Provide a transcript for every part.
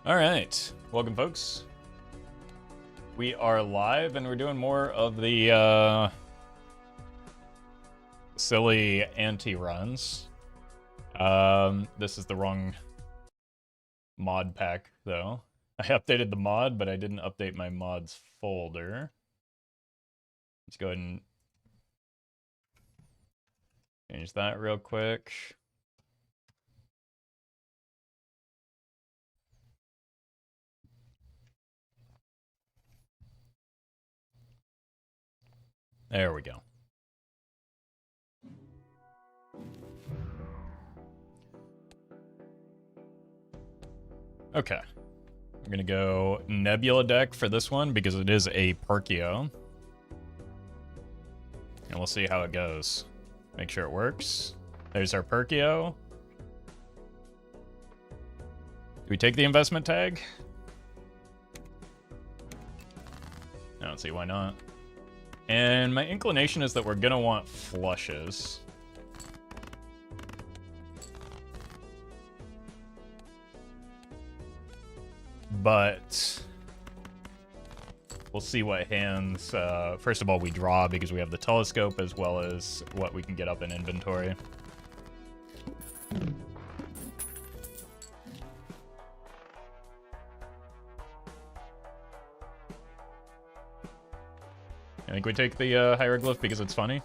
All right, welcome, folks. We are live, and we're doing more of the silly Ante runs. This is the wrong mod pack, though. I updated the mod, but I didn't update my mods folder. Let's go ahead and change that real quick. There we go. Okay. I'm gonna go Nebula deck for this one because it is a Perkeo. And we'll see how it goes. Make sure it works. There's our Perkeo. Do we take the investment tag? I don't see why not. And my inclination is that we're gonna want flushes. But we'll see what hands, first of all, we draw because we have the telescope as well as what we can get up in inventory. I think we take the hieroglyph because it's funny.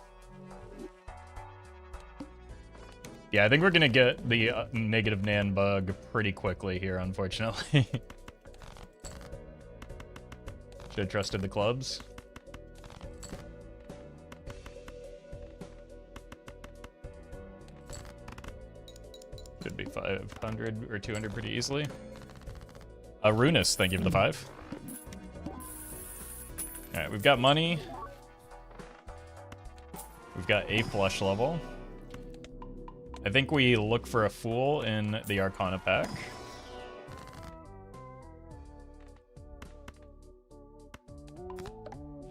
Yeah, I think we're gonna get the negative Nan bug pretty quickly here, unfortunately. Should have trusted the clubs. Should be 500 or 200 pretty easily. Runus, thank you for the 5. Alright, we've got money. We've got a flush level. I think we look for a fool in the Arcana pack.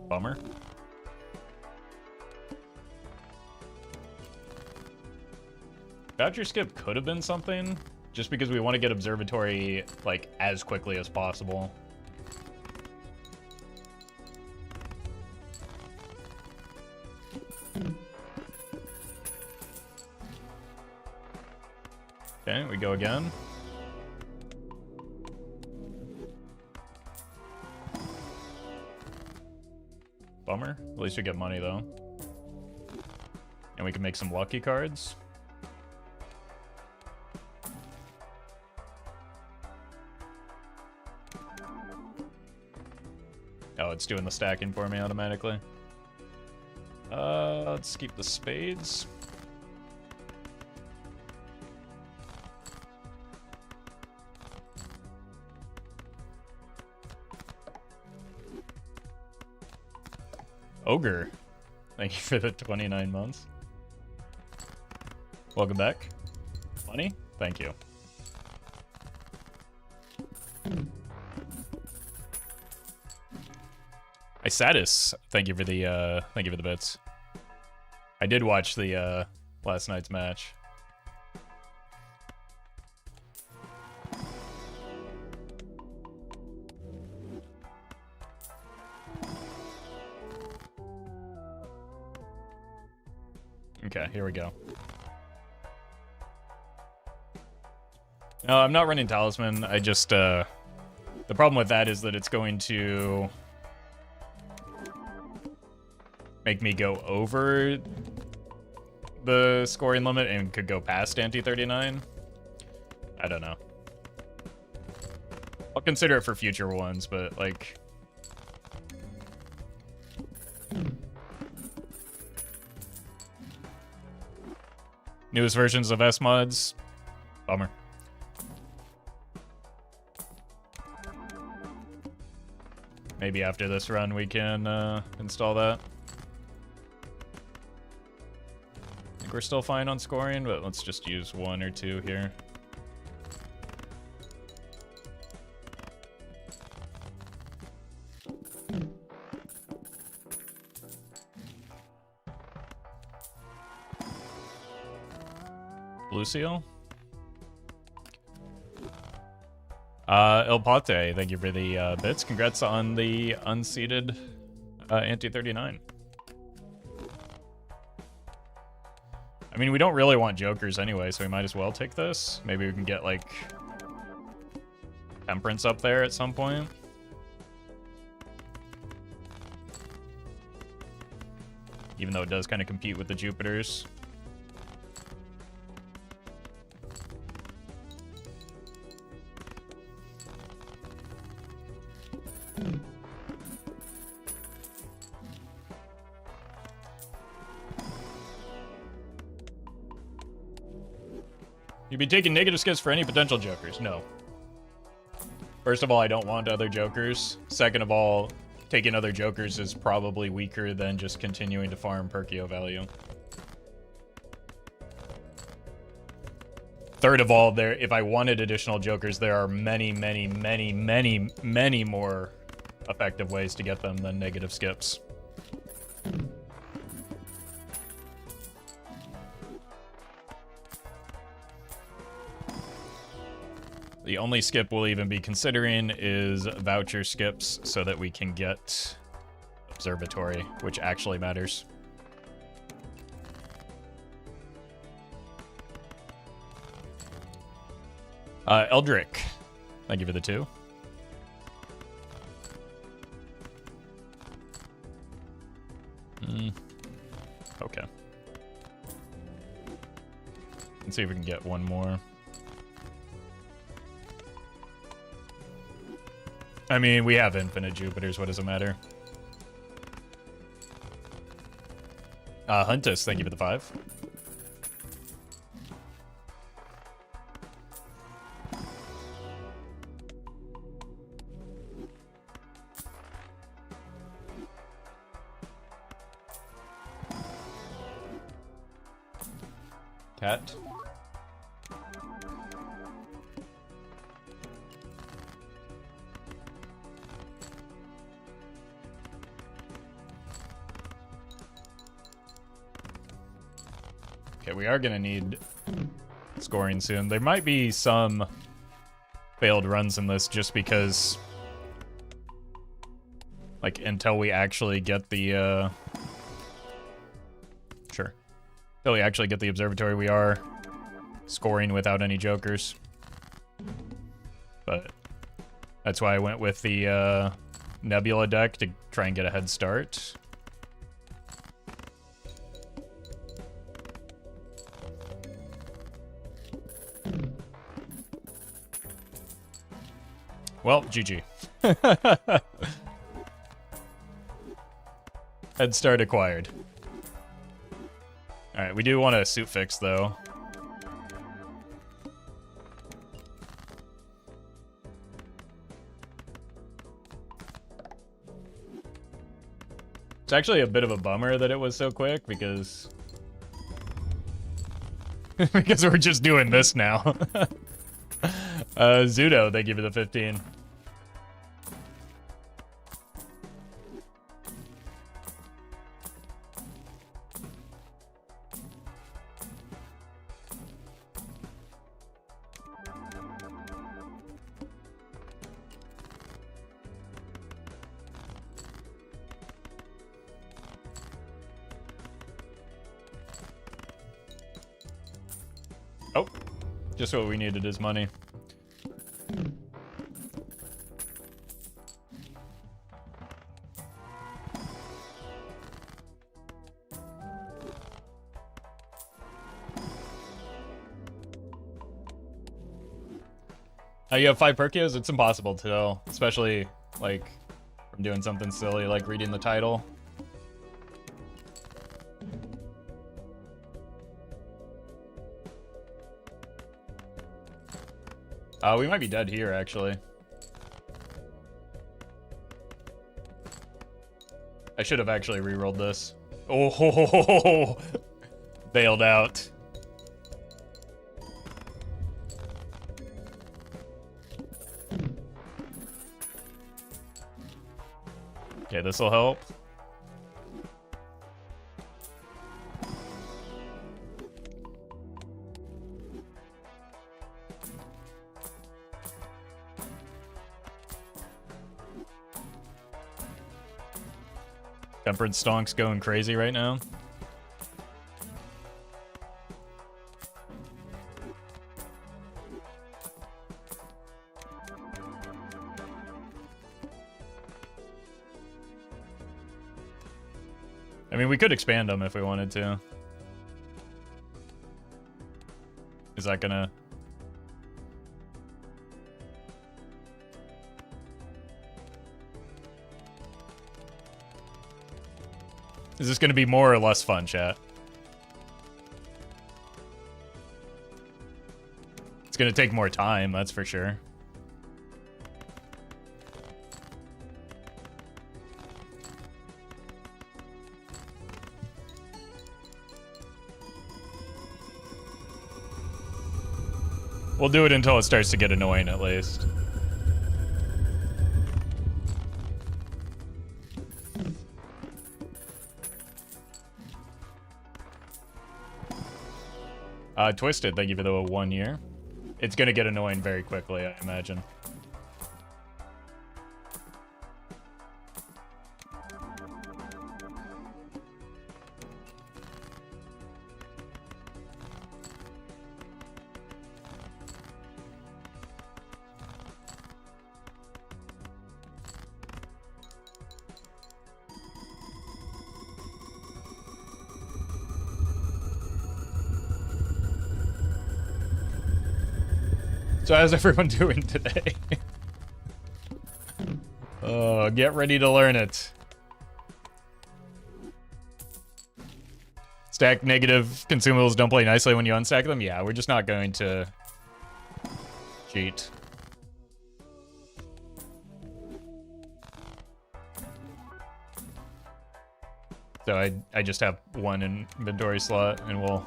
Bummer. Voucher skip could have been something, just because we want to get observatory like as quickly as possible. Okay, we go again. Bummer. At least we get money, though. And we can make some lucky cards. Oh, it's doing the stacking for me automatically. Let's keep the spades. Ogre, thank you for the 29 months. Welcome back. Money, thank you. Isatis, thank you for the bits. I did watch the last night's match. Okay, here we go. No, I'm not running Talisman. I just, the problem with that is that it's going to make me go over the scoring limit and could go past Ante 39. I don't know. I'll consider it for future ones, but like... Newest versions of S-Mods, bummer. Maybe after this run we can install that. I think we're still fine on scoring, but let's just use 1 or 2 here. Blue seal. El Pate, thank you for the bits. Congrats on the unseated Ante 39. I mean, we don't really want jokers anyway, so we might as well take this. Maybe we can get, like, Temperance up there at some point. Even though it does kind of compete with the Jupiters. You'd be taking negative skips for any potential jokers. No. First of all, I don't want other jokers. Second of all, taking other jokers is probably weaker than just continuing to farm Perkeo value. Third of all, if I wanted additional jokers, there are many, many, many, many, many more effective ways to get them than negative skips. The only skip we'll even be considering is voucher skips so that we can get Observatory, which actually matters. Eldrick, thank you for the 2. Okay. Let's see if we can get one more. I mean, we have infinite Jupiters. What does it matter? Huntus, thank you for the 5. Cat. Okay, we are gonna need scoring soon. There might be some failed runs in this just because, like, until we actually get the, sure. Until we actually get the Observatory, we are scoring without any jokers. But that's why I went with the, Nebula deck to try and get a head start. Well, GG. Head start acquired. Alright, we do want a suit fix, though. It's actually a bit of a bummer that it was so quick, because... because we're just doing this now. Zudo, thank you for the 15. Oh, just what we needed is money. You have 5 Perkeos? It's impossible to tell, especially, like, from doing something silly like reading the title. We might be dead here, actually. I should have actually rerolled this. Oh, ho, ho, ho, ho. Bailed out. Okay, this will help. Tempered Stonk's going crazy right now. I mean, we could expand them if we wanted to. Is that gonna... Is this gonna be more or less fun, chat? It's gonna take more time, that's for sure. We'll do it until it starts to get annoying, at least. Twisted, thank you for the 1 year. It's gonna get annoying very quickly, I imagine. So how's everyone doing today? Oh, get ready to learn it. Stack negative consumables don't play nicely when you unstack them? Yeah, we're just not going to cheat. So I just have one inventory slot, and we'll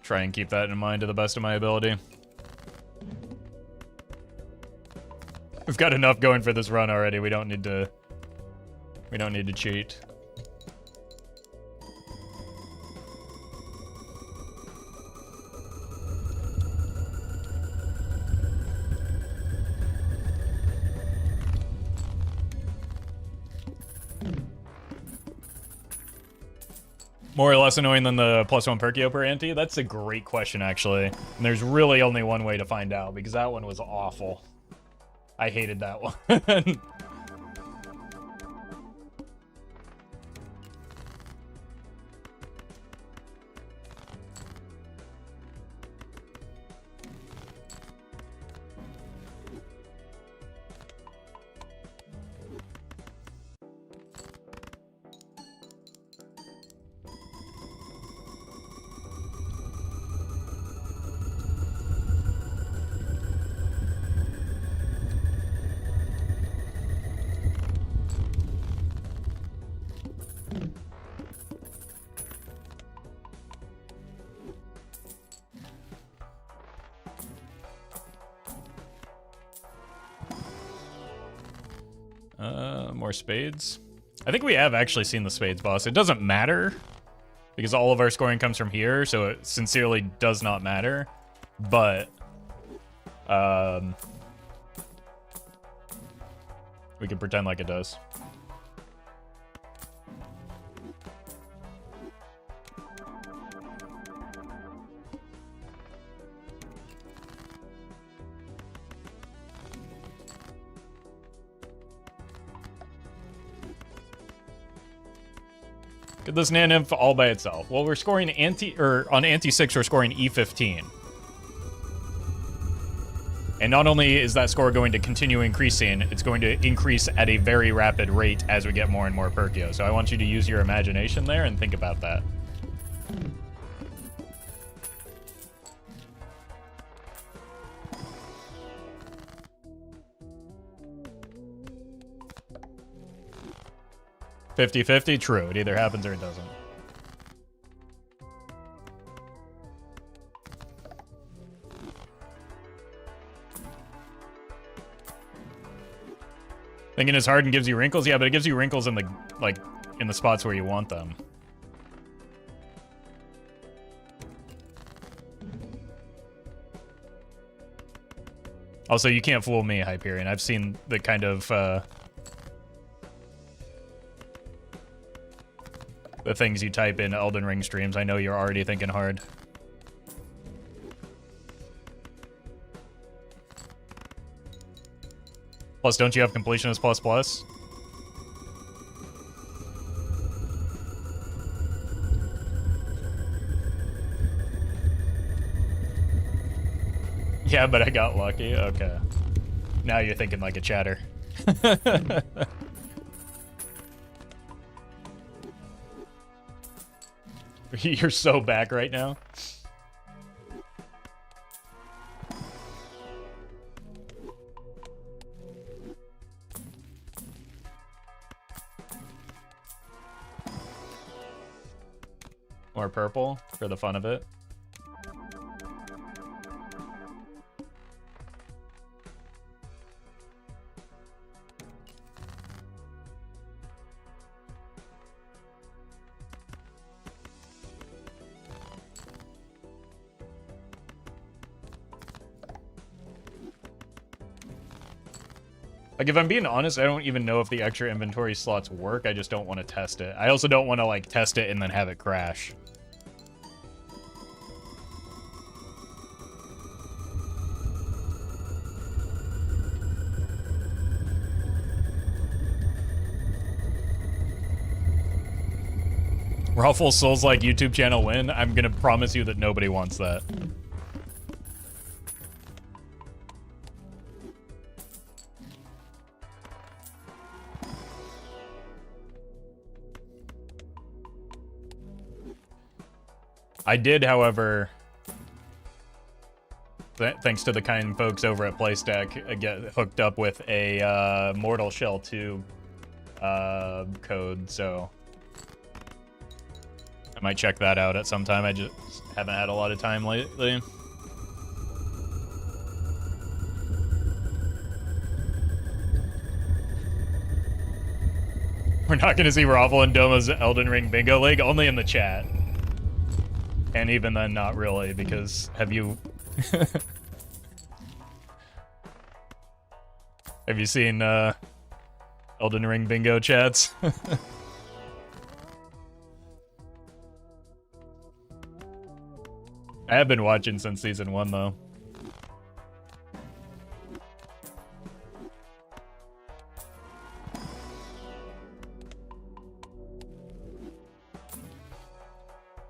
try and keep that in mind to the best of my ability. We've got enough going for this run already. We don't need to cheat. More or less annoying than the +1 Perkeo per Ante? That's a great question, actually. And there's really only one way to find out, because that one was awful. I hated that one. 'More spades. I think we have actually seen the spades boss. It doesn't matter, because all of our scoring comes from here, so it sincerely does not matter. But, we can pretend like it does. Get this Nan Nymph all by itself. Well, we're scoring on Ante 6, we're scoring E15. And not only is that score going to continue increasing, it's going to increase at a very rapid rate as we get more and more Perkeo. So I want you to use your imagination there and think about that. $50-50? True. It either happens or it doesn't. Thinking is hard and gives you wrinkles? Yeah, but it gives you wrinkles in the, like, in the spots where you want them. Also, you can't fool me, Hyperion. I've seen the kind of, the things you type in Elden Ring streams. I know you're already thinking hard. Plus, don't you have completionist plus plus? Yeah, but I got lucky. Okay. Now you're thinking like a chatter. You're so back right now. More purple for the fun of it. Like, if I'm being honest, I don't even know if the extra inventory slots work. I just don't want to test it. I also don't want to, like, test it and then have it crash. Roffle Souls-like YouTube channel win? I'm gonna promise you that nobody wants that. I did, however, thanks to the kind folks over at PlayStack, get hooked up with a Mortal Shell 2 code, so I might check that out at some time. I just haven't had a lot of time lately. We're not going to see Roffle and Doma's Elden Ring Bingo League, only in the chat. And even then, not really, because have you... have you seen Elden Ring Bingo chats? I have been watching since Season 1, though.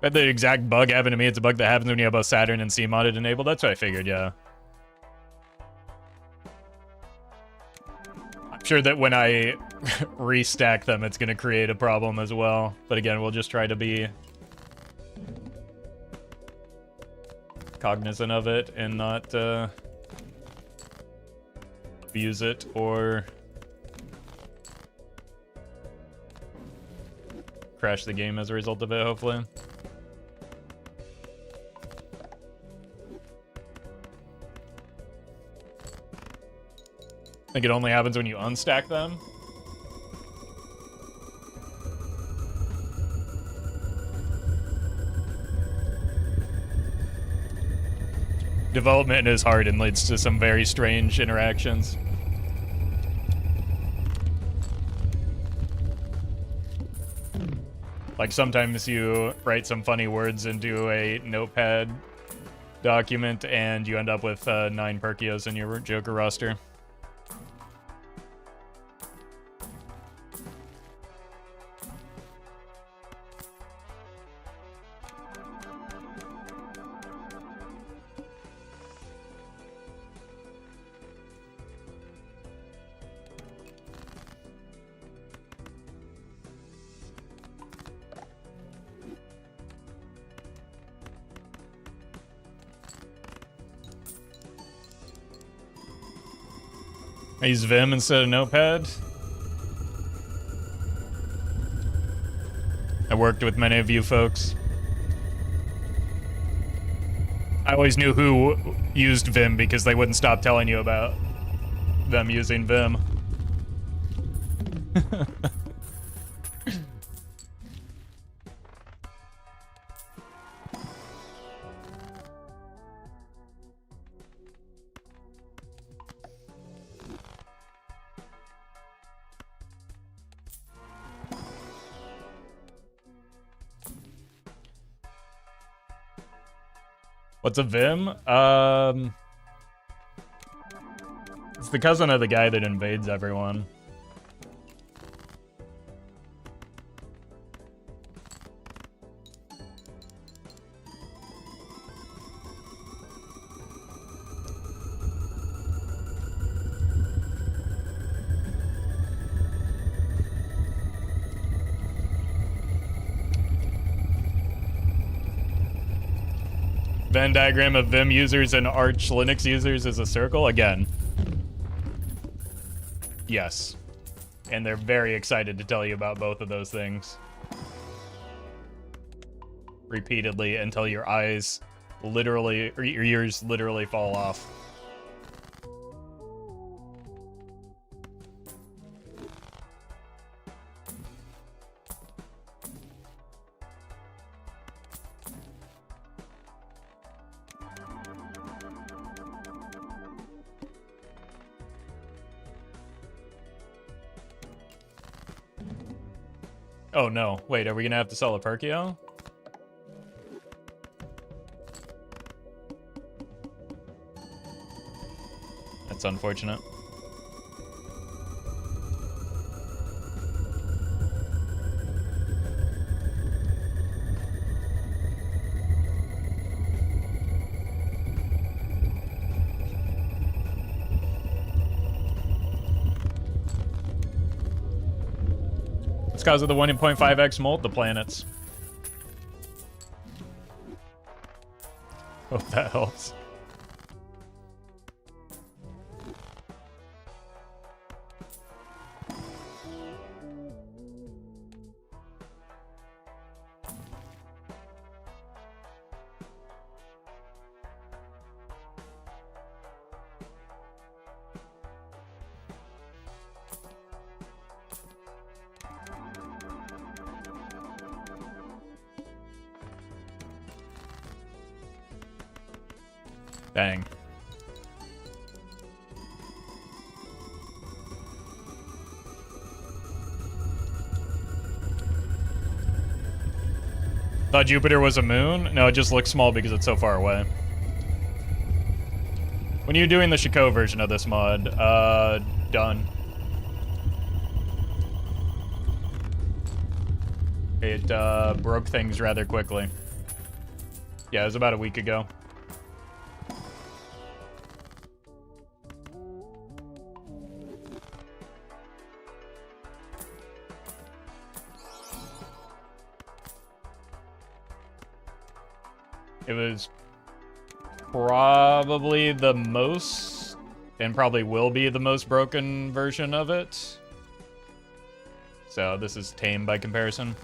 But the exact bug happened to me. It's a bug that happens when you have both Saturn and C modded enabled. That's what I figured, yeah. I'm sure that when I restack them, it's going to create a problem as well. But again, we'll just try to be cognizant of it and not abuse it or crash the game as a result of it, hopefully. I think it only happens when you unstack them. Development is hard and leads to some very strange interactions. Like sometimes you write some funny words into a notepad document and you end up with 9 Perkeos in your Joker roster. I use Vim instead of Notepad. I worked with many of you folks. I always knew who used Vim because they wouldn't stop telling you about them using Vim. What's a Vim? It's the cousin of the guy that invades everyone. Venn diagram of Vim users and Arch Linux users is a circle? Again. Yes. And they're very excited to tell you about both of those things. Repeatedly until your eyes literally, or your ears literally fall off. Oh no, wait, are we gonna have to sell a Perkeo? That's unfortunate. It's because of the 1.5x molt the planets. Hope that helps. Dang. Thought Jupiter was a moon? No, it just looks small because it's so far away. When are you doing the Chico version of this mod? Done. It broke things rather quickly. Yeah, it was about a week ago. It was probably the most, and probably will be the most broken version of it. So this is tame by comparison.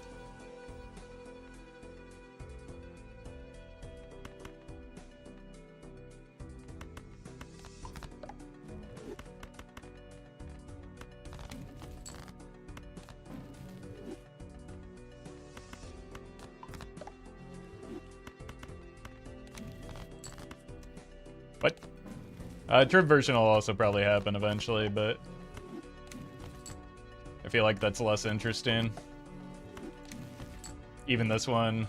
What? Trip version will also probably happen eventually, but I feel like that's less interesting. Even this one,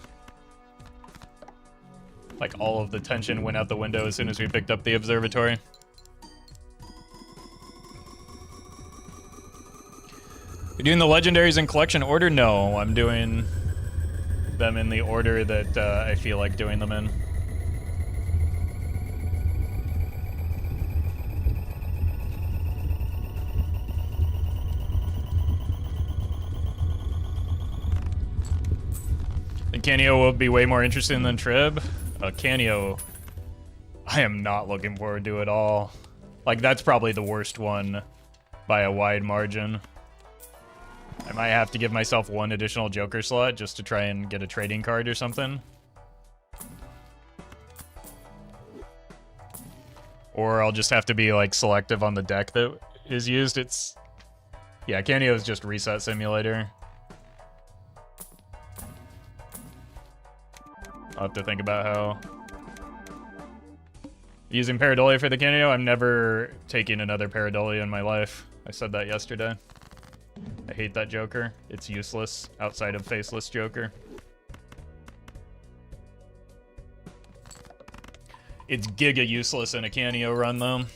like all of the tension went out the window as soon as we picked up the observatory. You're doing the legendaries in collection order? No, I'm doing them in the order that I feel like doing them in. Canio will be way more interesting than Trib. Canio, I am not looking forward to at all. Like, that's probably the worst one by a wide margin. I might have to give myself one additional Joker slot just to try and get a trading card or something. Or I'll just have to be, like, selective on the deck that is used. It's... yeah, Canio is just Reset Simulator. I'll have to think about how... using Pareidolia for the Canio, I'm never taking another Pareidolia in my life. I said that yesterday. I hate that Joker. It's useless outside of Faceless Joker. It's giga useless in a Canio run, though.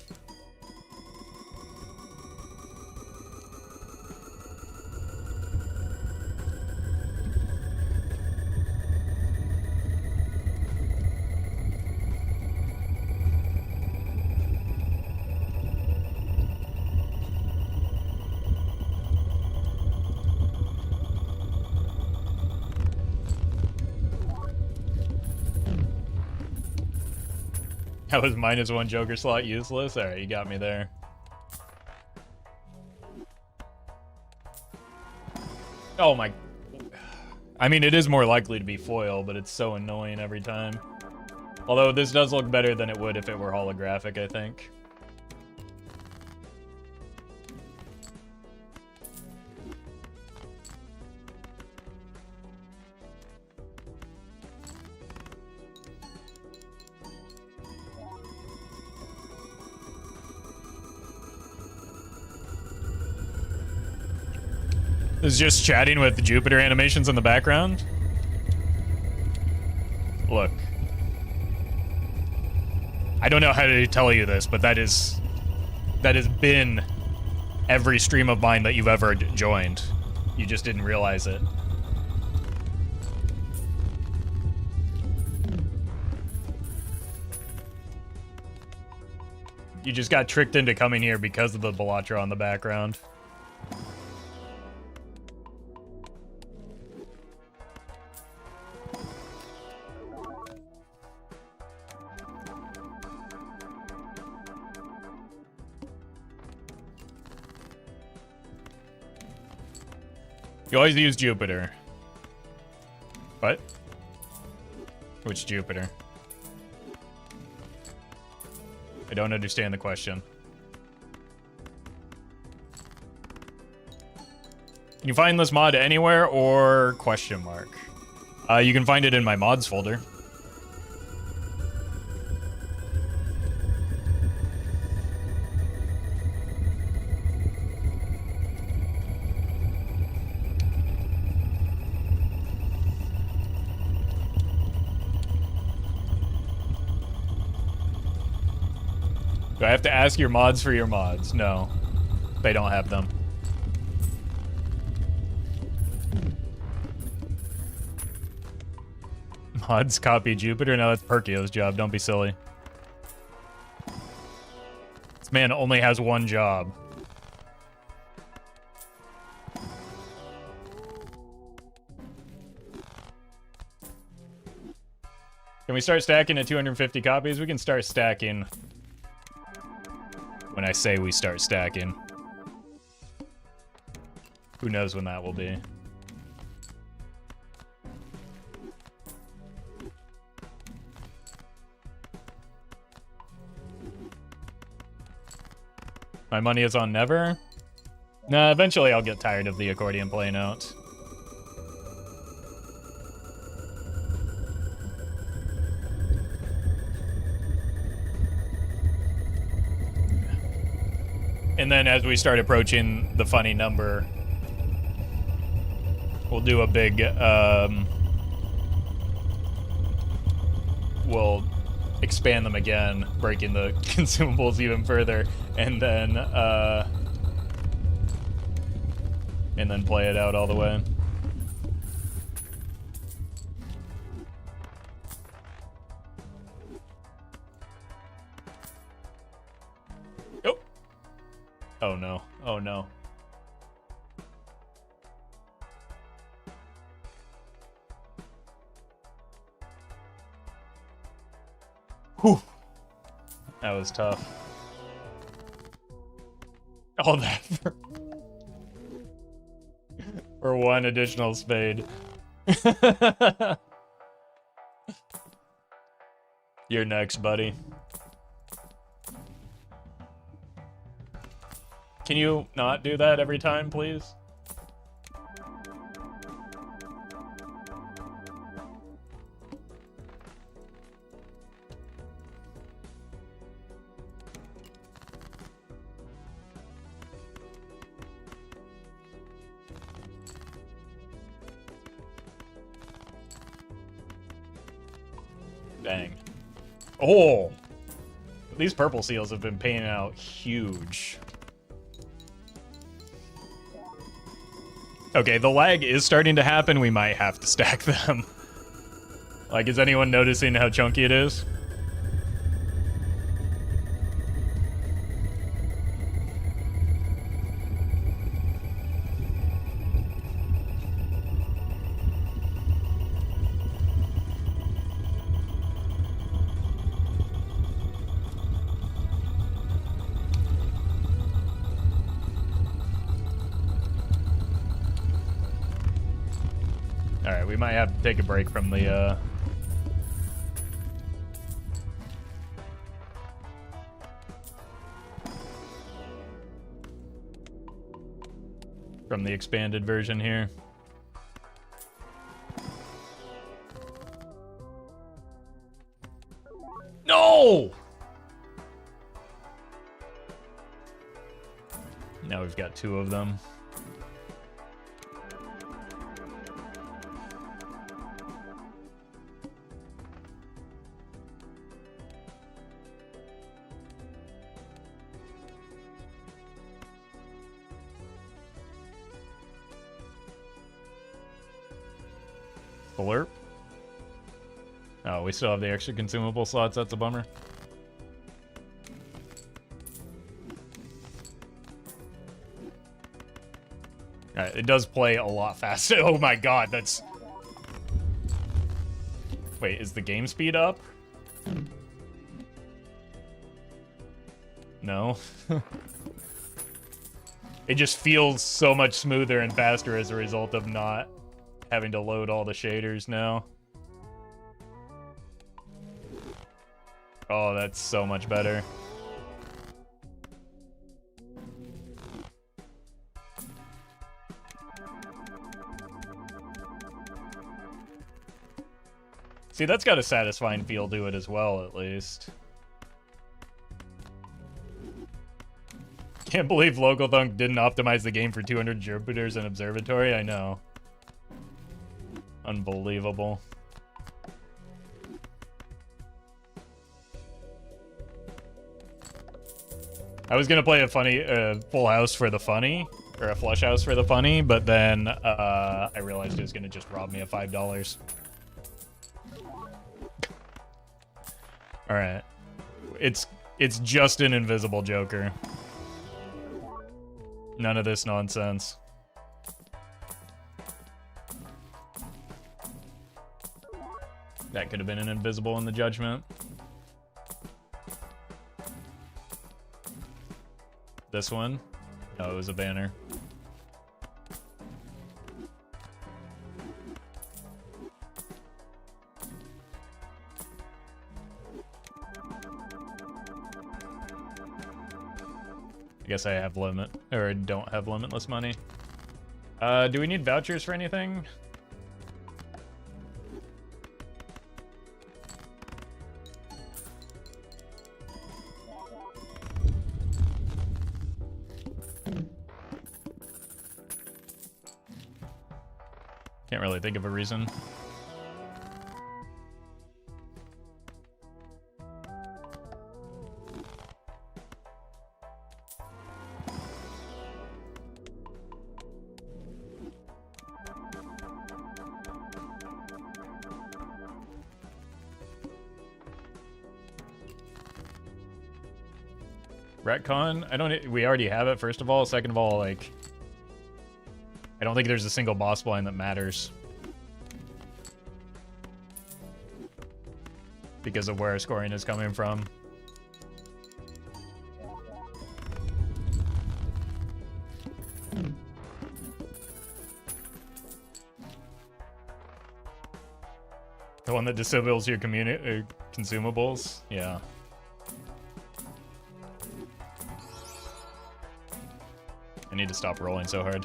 That was -1 Joker slot useless? Alright, you got me there. Oh my... I mean, it is more likely to be foil, but it's so annoying every time. Although this does look better than it would if it were holographic, I think. Is just chatting with Jupiter animations in the background? Look. I don't know how to tell you this, but that has been every stream of mine that you've ever joined. You just didn't realize it. You just got tricked into coming here because of the Bellatra on the background. You always use Jupiter. What? Which Jupiter? I don't understand the question. Can you find this mod anywhere or question mark? You can find it in my mods folder. Do I have to ask your mods for your mods? No. They don't have them. Mods copy Jupiter? No, that's Perkeo's job. Don't be silly. This man only has one job. Can we start stacking at 250 copies? We can start stacking when I say we start stacking. Who knows when that will be. My money is on never? Nah, eventually I'll get tired of the accordion play note. And then as we start approaching the funny number, we'll do a big, we'll expand them again, breaking the consumables even further, and then play it out all the way. Oh no. Oh no. Whew. That was tough. All that for one additional spade. You're next, buddy. Can you not do that every time, please? Dang. Oh! These purple seals have been paying out huge. Okay, the lag is starting to happen. We might have to stack them. Like, is anyone noticing how chunky it is? Alright, we might have to take a break from the, from the expanded version here. No! Now we've got 2 of them. Blurp. Oh, we still have the extra consumable slots. That's a bummer. Alright, it does play a lot faster. Oh my god, that's... Wait, is the game speed up? No. It just feels so much smoother and faster as a result of not having to load all the shaders now. Oh, that's so much better. See, that's got a satisfying feel to it as well, at least. Can't believe Local-Thunk didn't optimize the game for 200 Jupiters and Observatory. I know. Unbelievable. I was gonna play a funny, full house for the funny, or a flush house for the funny, but then I realized it was gonna just rob me of $5. All right, it's just an invisible Joker. None of this nonsense. That could have been an invisible in the judgment. This one? No, it was a banner. I guess I have limit, or don't have limitless money. Do we need vouchers for anything? Can't really think of a reason. Retcon? We already have it, first of all. Second of all, like, I don't think there's a single boss blind that matters. Because of where our scoring is coming from. The one that disables your consumables? Yeah. I need to stop rolling so hard.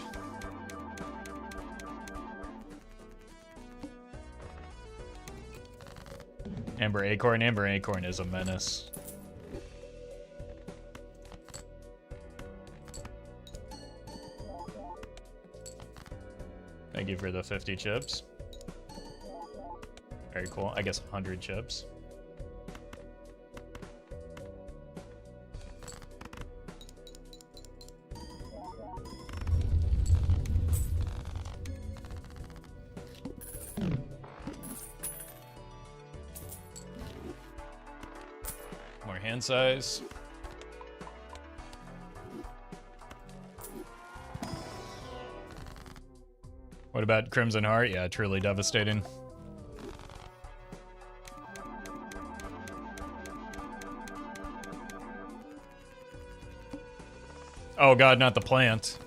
Amber Acorn. Amber Acorn is a menace. Thank you for the 50 chips. Very cool. I guess 100 chips. hand size. What about Crimson Heart? Yeah, truly devastating. Oh god, not the plant.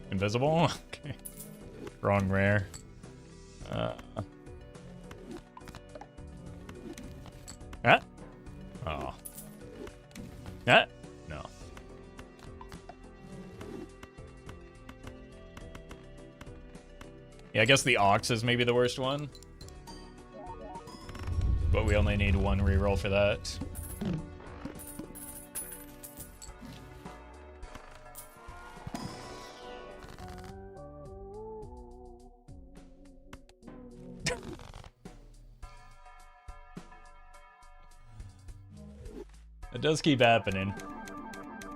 Invisible? Okay. Wrong rare. Ah? Oh. Ah? No. Yeah, I guess the Ox is maybe the worst one. But we only need one reroll for that. It does keep happening.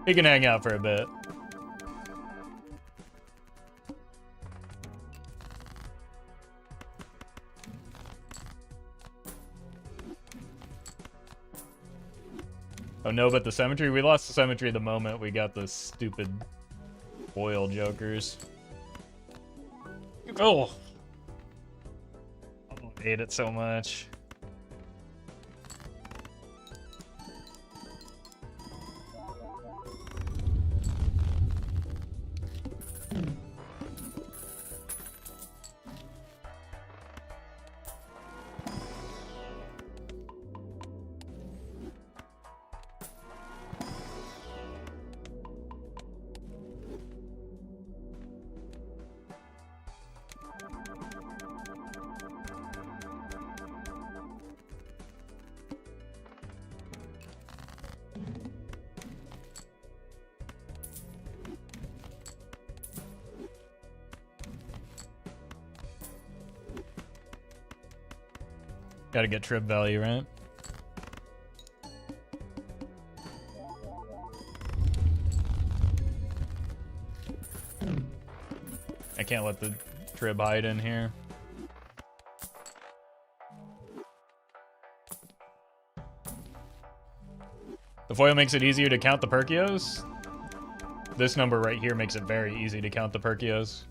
We can hang out for a bit. Oh no, but the symmetry? We lost the symmetry the moment we got the stupid foil jokers. Oh! I hate it so much. Gotta get trip value, right? I can't let the trib hide in here. The foil makes it easier to count the Perkeos. This number right here makes it very easy to count the Perkeos.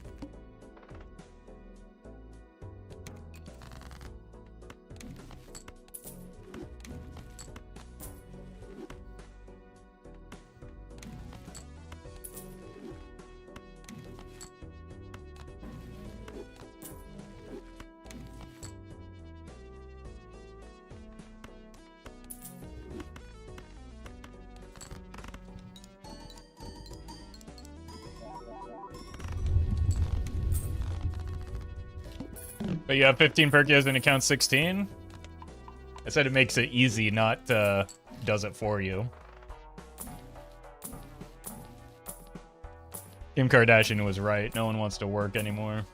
But you have 15 Perkeos and it counts 16? I said it makes it easy, not does it for you. Kim Kardashian was right. No one wants to work anymore.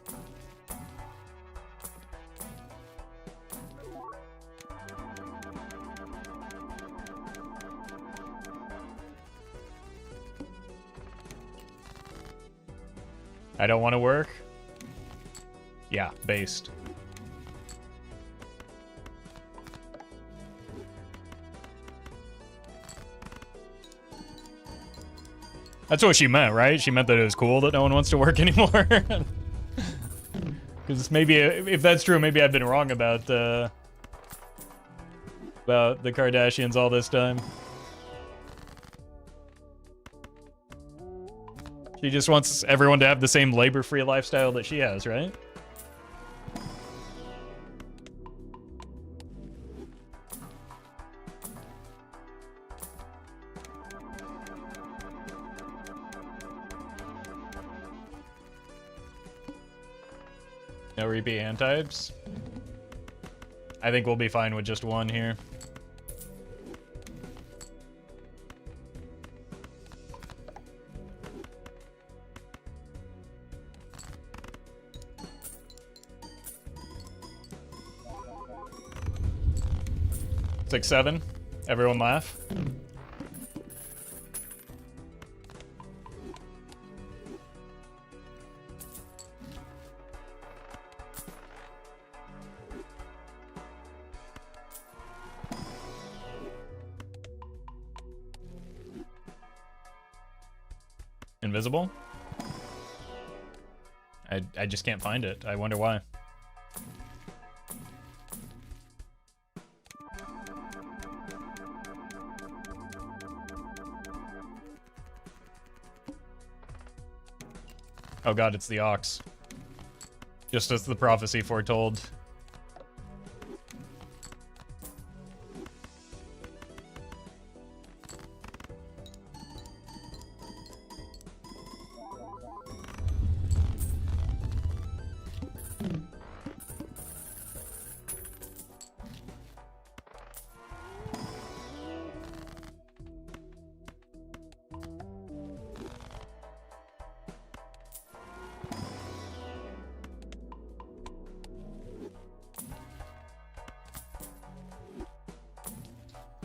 I don't want to work? Yeah, based. That's what she meant, right? She meant that it was cool that no one wants to work anymore. Because maybe, if that's true, maybe I've been wrong about the Kardashians all this time. She just wants everyone to have the same labor-free lifestyle that she has, right? No repeat hand types. I think we'll be fine with just one here. Six, seven. Everyone laugh. Invisible? I just can't find it. I wonder why. Oh god, it's the ox. Just as the prophecy foretold.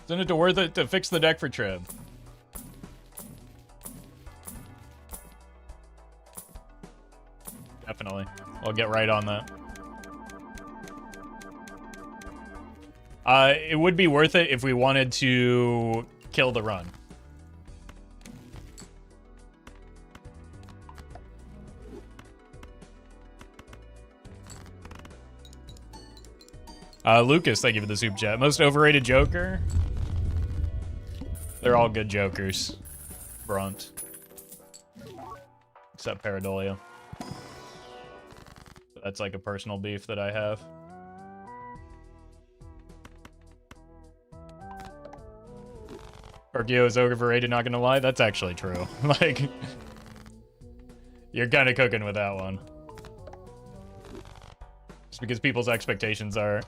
Isn't it worth it to fix the deck for Trib? Definitely. I'll get right on that. It would be worth it if we wanted to kill the run. Lucas, thank you for the super chat. Most overrated Joker? They're all good Jokers. Brunt. Except Pareidolia. That's like a personal beef that I have. Perkeo is overrated, not gonna lie. That's actually true. Like, you're kind of cooking with that one. Just because people's expectations are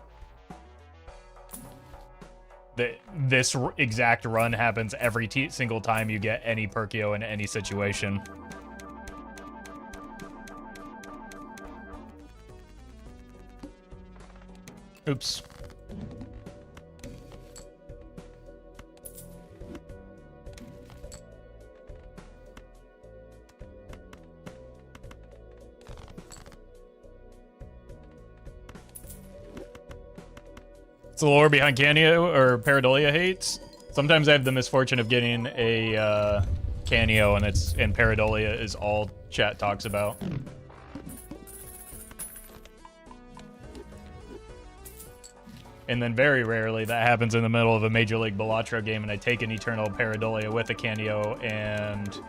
that this exact run happens every single time you get any Perkeo in any situation. Oops. It's the lore behind Canio or Pareidolia hates. Sometimes I have the misfortune of getting a Canio and Pareidolia is all chat talks about. And then very rarely that happens in the middle of a Major League Balatro game and I take an Eternal Pareidolia with a Canio and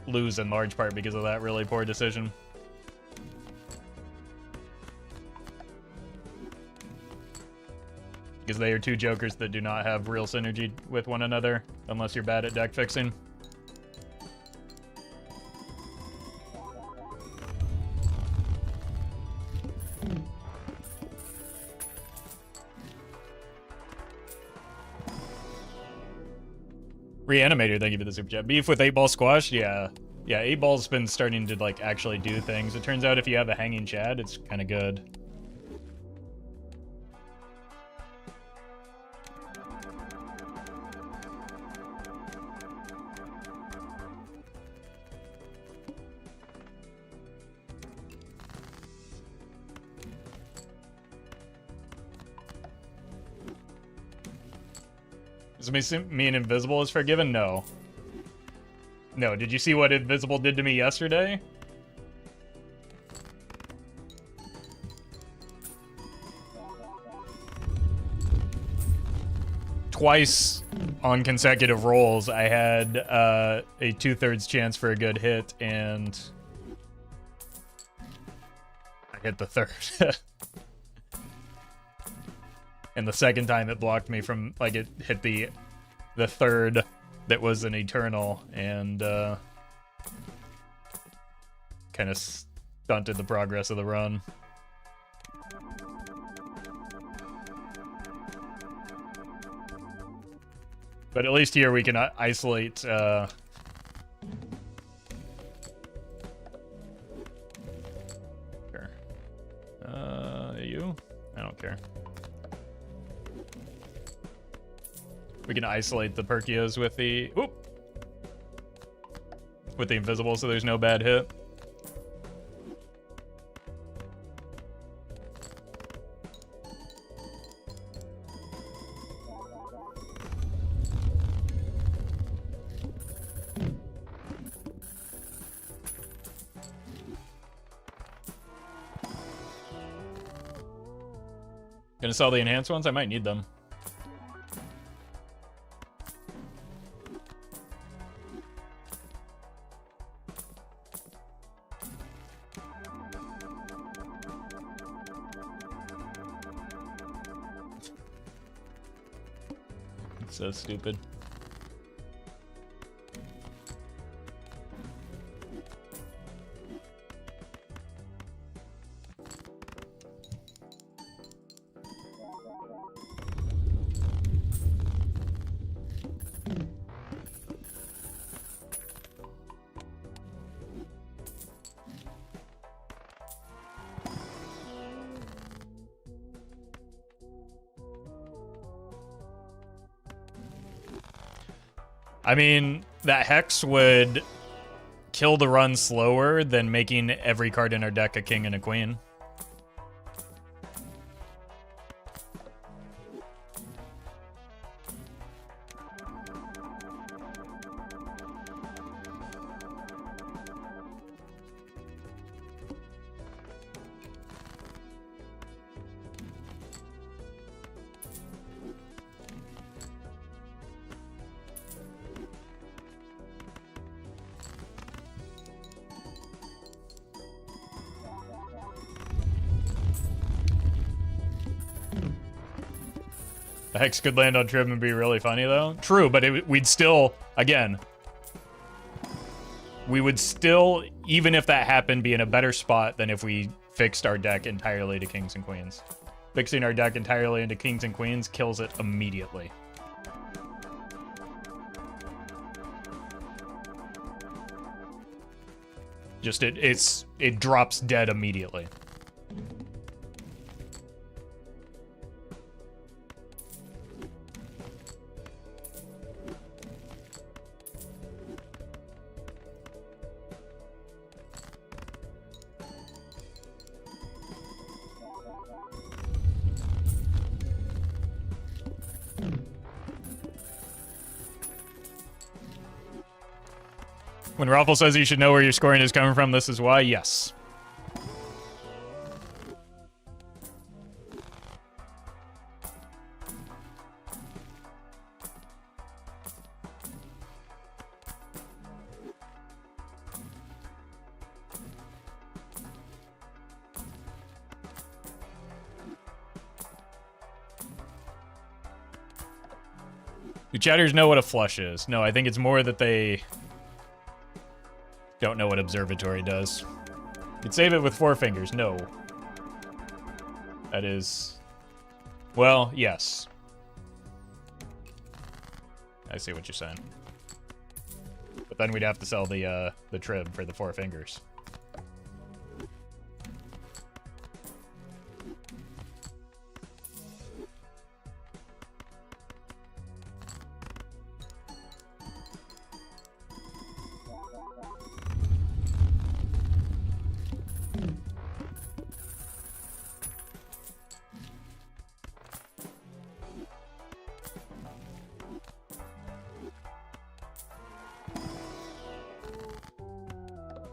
lose in large part because of that really poor decision. Because they are two Jokers that do not have real synergy with one another unless you're bad at deck fixing. Reanimator, thank you for the super chat. Beef with 8-Ball Squash? Yeah. Yeah, 8-Ball's been starting to like actually do things. It turns out if you have a hanging Chad, it's kind of good. Does me and Invisible is forgiven? No. No, did you see what Invisible did to me yesterday? Twice on consecutive rolls, I had a 2/3 chance for a good hit, and I hit the third. And the second time it blocked me from, like, it hit the third that was an Eternal, and kind of stunted the progress of the run. But at least here we can isolate Sure. You? I don't care. We can isolate the Perkeos with the Invisible, so there's no bad hit. Gonna sell the enhanced ones? I might need them. It's so stupid. I mean, that Hex would kill the run slower than making every card in our deck a king and a queen. The Hex could land on Trib and be really funny, though. True, but we'd still, again, we would still, even if that happened, be in a better spot than if we fixed our deck entirely to kings and queens. Fixing our deck entirely into kings and queens kills it immediately. Just it drops dead immediately. When Roffle says you should know where your scoring is coming from, this is why, yes. Do chatters know what a flush is? No, I think it's more that they don't know what observatory does. You'd save it with 4 fingers. No. That is... Well, yes. I see what you're saying. But then we'd have to sell the Trib for the 4 fingers.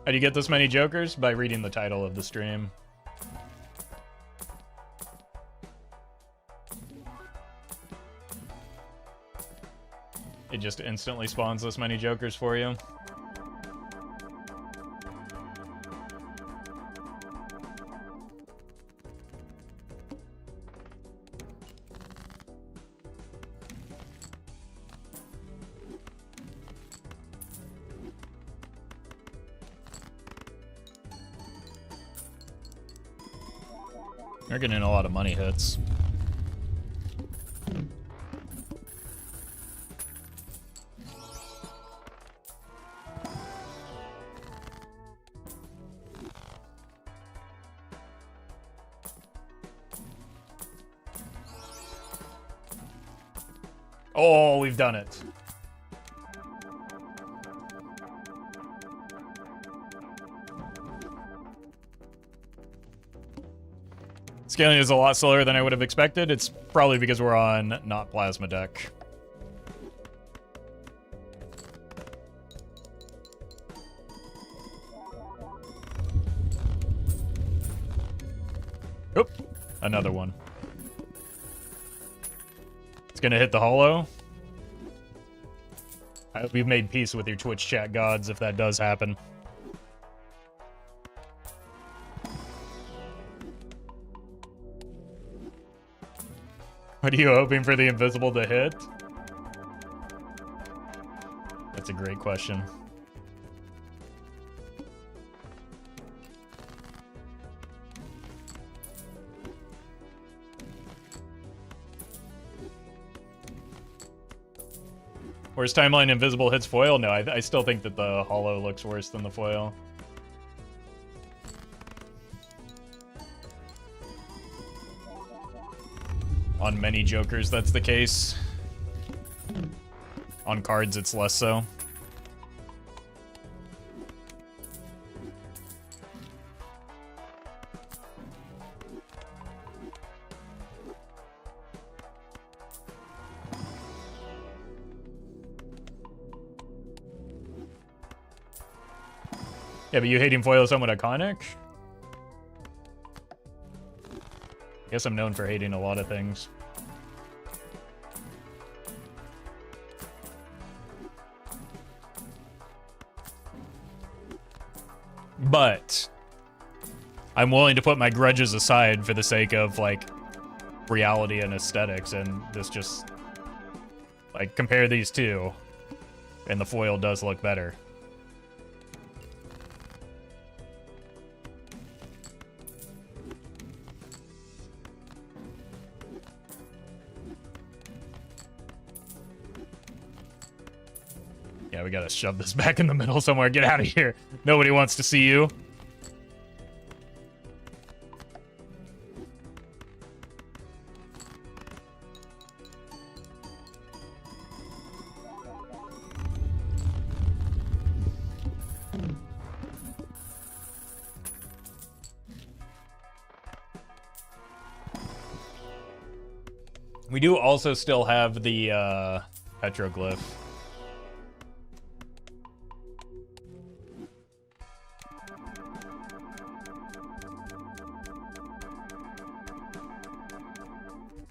How do you get this many jokers? By reading the title of the stream. It just instantly spawns this many jokers for you. They're getting a lot of money hits. Oh, we've done it. Scaling is a lot slower than I would have expected. It's probably because we're on not plasma deck. Oop, another one. gonna hit the holo. I hope you've made peace with your Twitch chat gods if that does happen. What are you hoping for the invisible to hit? That's a great question. Where's timeline invisible hits foil? No, I still think that the holo looks worse than the foil. On many jokers, that's the case. On cards, it's less so. Yeah, but you hating foil is somewhat iconic? I guess I'm known for hating a lot of things. But I'm willing to put my grudges aside for the sake of, like, reality and aesthetics, and this just, like, compare these two, and the foil does look better. Yeah, we gotta shove this back in the middle somewhere. Get out of here. Nobody wants to see you. We do also still have the petroglyph.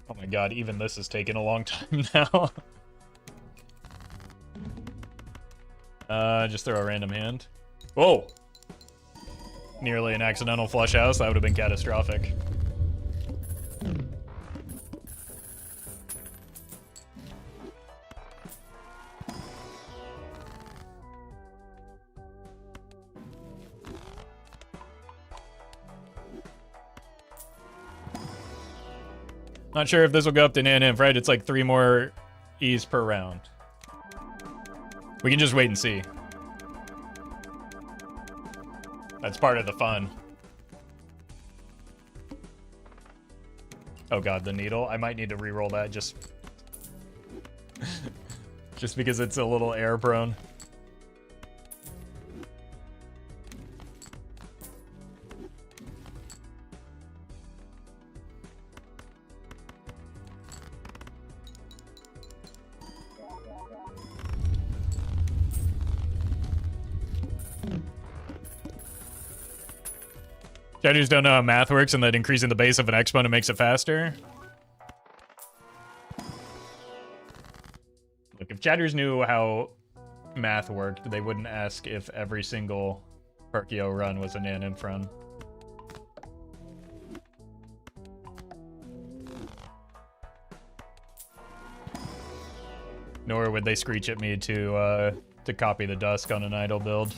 Oh my god, even this is taking a long time now. Just throw a random hand. Whoa! Nearly an accidental flush house, that would have been catastrophic. Not sure if this will go up to Nan-Inf, right? It's like 3 more E's per round. We can just wait and see. That's part of the fun. Oh god, the needle. I might need to re-roll that just... just because it's a little air prone. Chatters don't know how math works and that increasing the base of an exponent makes it faster. Look, if chatters knew how math worked, they wouldn't ask if every single Perkeo run was a Nan-Inf run. Nor would they screech at me to copy the Dusk on an idle build.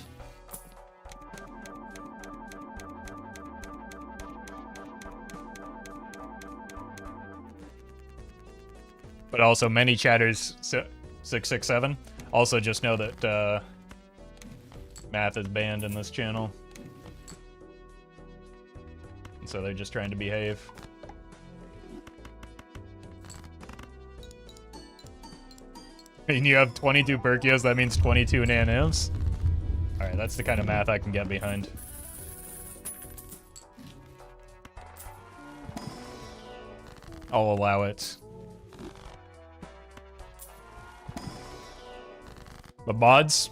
But also, many chatters, 667, also just know that math is banned in this channel. And so they're just trying to behave. And you have 22 Perkeos, that means 22 Nan-Infs? Alright, that's the kind of math I can get behind. I'll allow it. But mods,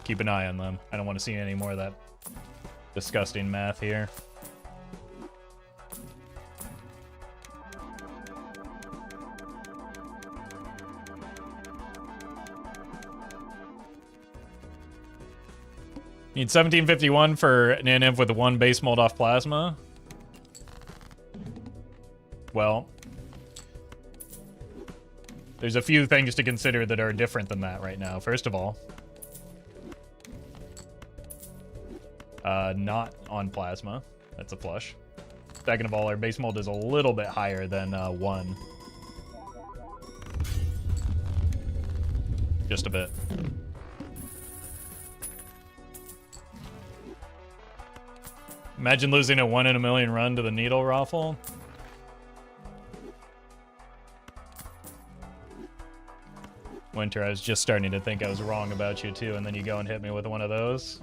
keep an eye on them. I don't want to see any more of that disgusting math here. Need 1751 for Nanimp with 1 base mold off plasma. Well, there's a few things to consider that are different than that right now. First of all, not on plasma. That's a flush. Second of all, our base mold is a little bit higher than 1. Just a bit. Imagine losing a 1 in a million run to the needle Roffle. Winter, I was just starting to think I was wrong about you too, and then you go and hit me with one of those.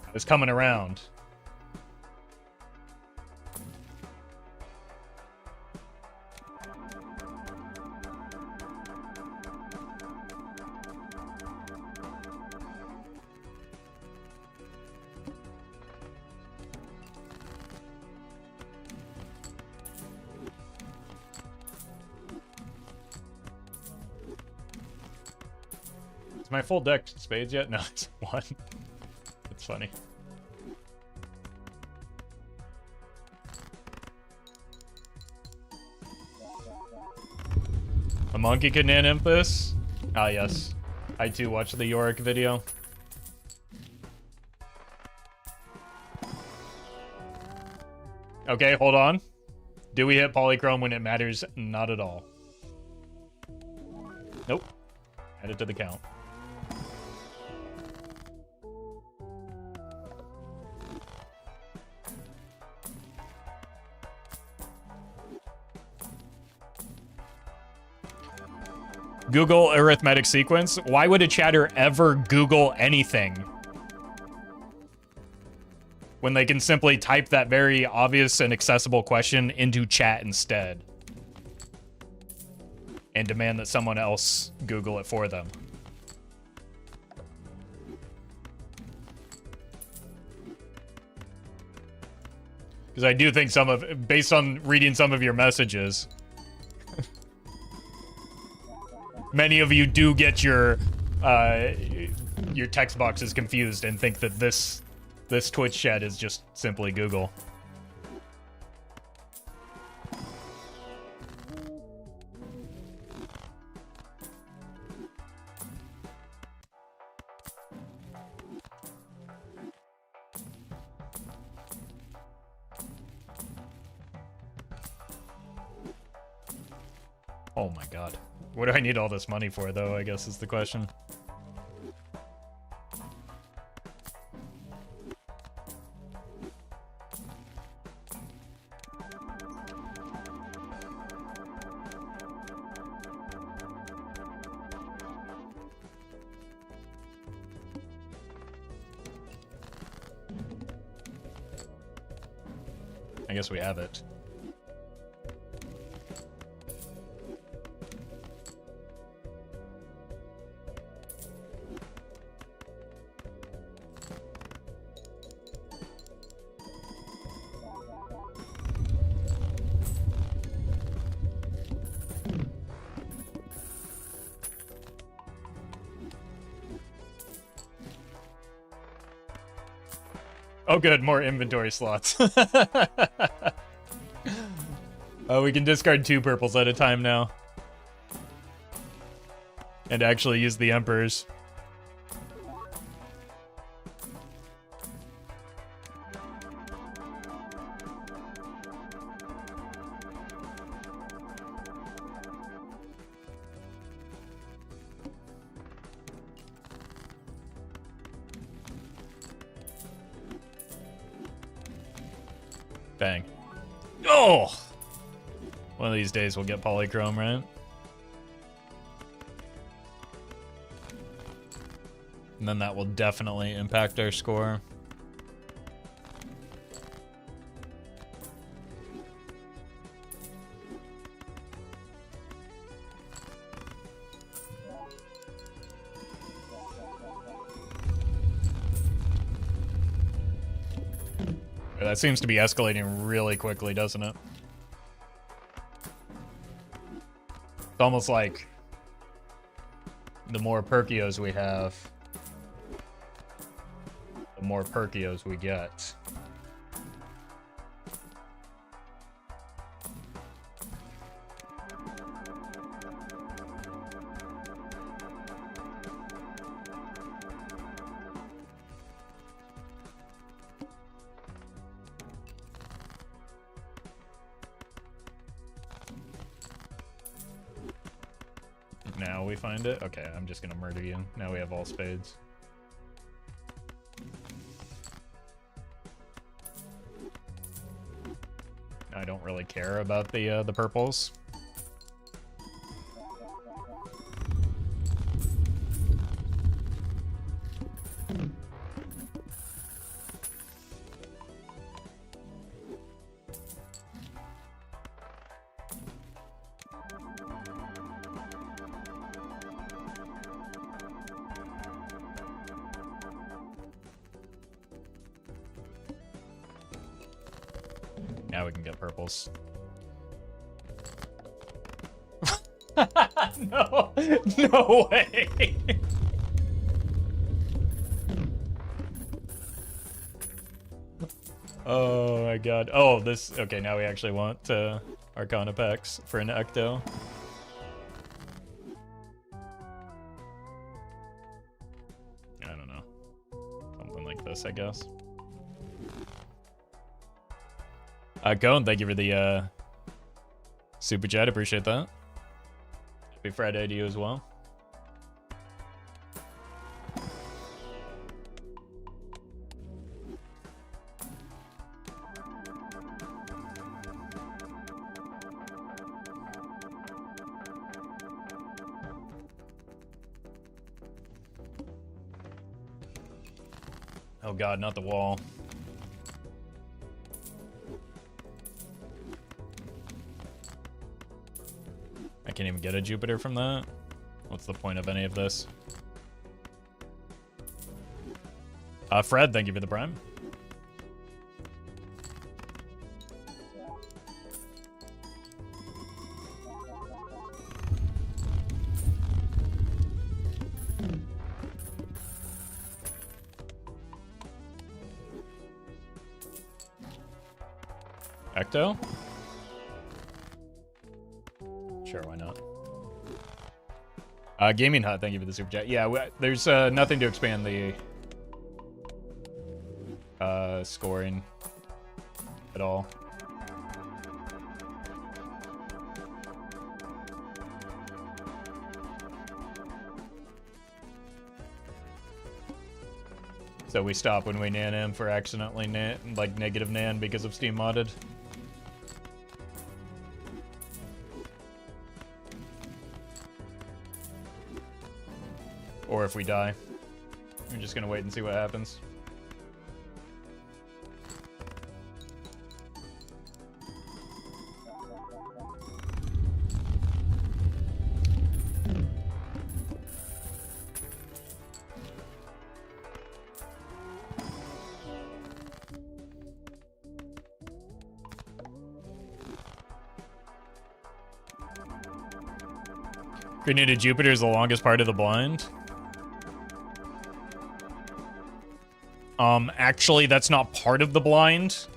I was coming around. Is my full deck spades yet? No, it's 1. It's funny. A monkey can Nanimp this? Ah, yes. I too watched the Yorick video. Okay, hold on. Do we hit Polychrome when it matters? Not at all. Nope. Add it to the count. Google arithmetic sequence. Why would a chatter ever Google anything when they can simply type that very obvious and accessible question into chat instead and demand that someone else Google it for them? Because I do think based on reading some of your messages, many of you do get your text boxes confused and think that this Twitch chat is just simply Google. Oh my god. What do I need all this money for, though, I guess is the question. I guess we have it. Oh good, more inventory slots. Oh, we can discard 2 purples at a time now. And actually use the Emperors. Bang. Oh! One of these days we'll get Polychrome, right? And then that will definitely impact our score. That seems to be escalating really quickly, doesn't it? It's almost like the more Perkeos we have, more Perkeos we get. Now we find it? Okay, I'm just gonna murder you. Now we have all spades. I don't really care about the purples. Now we can get purples. No, no way. Oh my god. Oh, this. Okay, now we actually want Arcana packs for an Ecto. I don't know. Something like this, I guess. Cone, thank you for the super chat. Appreciate that. Happy Friday to you as well. Oh god, not the wall. I can't even get a Jupiter from that. What's the point of any of this? Fred, thank you for the prime. Ecto? Sure, why not? Gaming Hut, thank you for the super chat. Yeah, there's nothing to expand the scoring at all. So we stop when we nan him for accidentally like negative nan because of Steam modded. Or if we die. We're just gonna wait and see what happens. Grenaded Jupiter is the longest part of the blind. Actually, that's not part of the blind.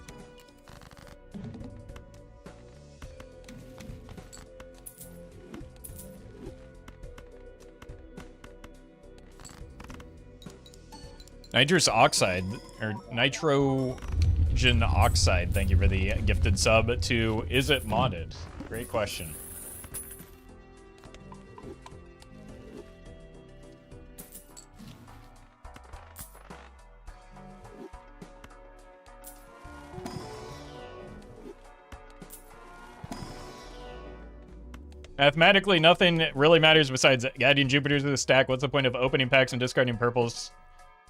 Nitrous oxide, or nitrogen oxide, thank you for the gifted sub to Is It Modded? Great question. Mathematically, nothing really matters besides adding Jupiters to the stack. What's the point of opening packs and discarding purples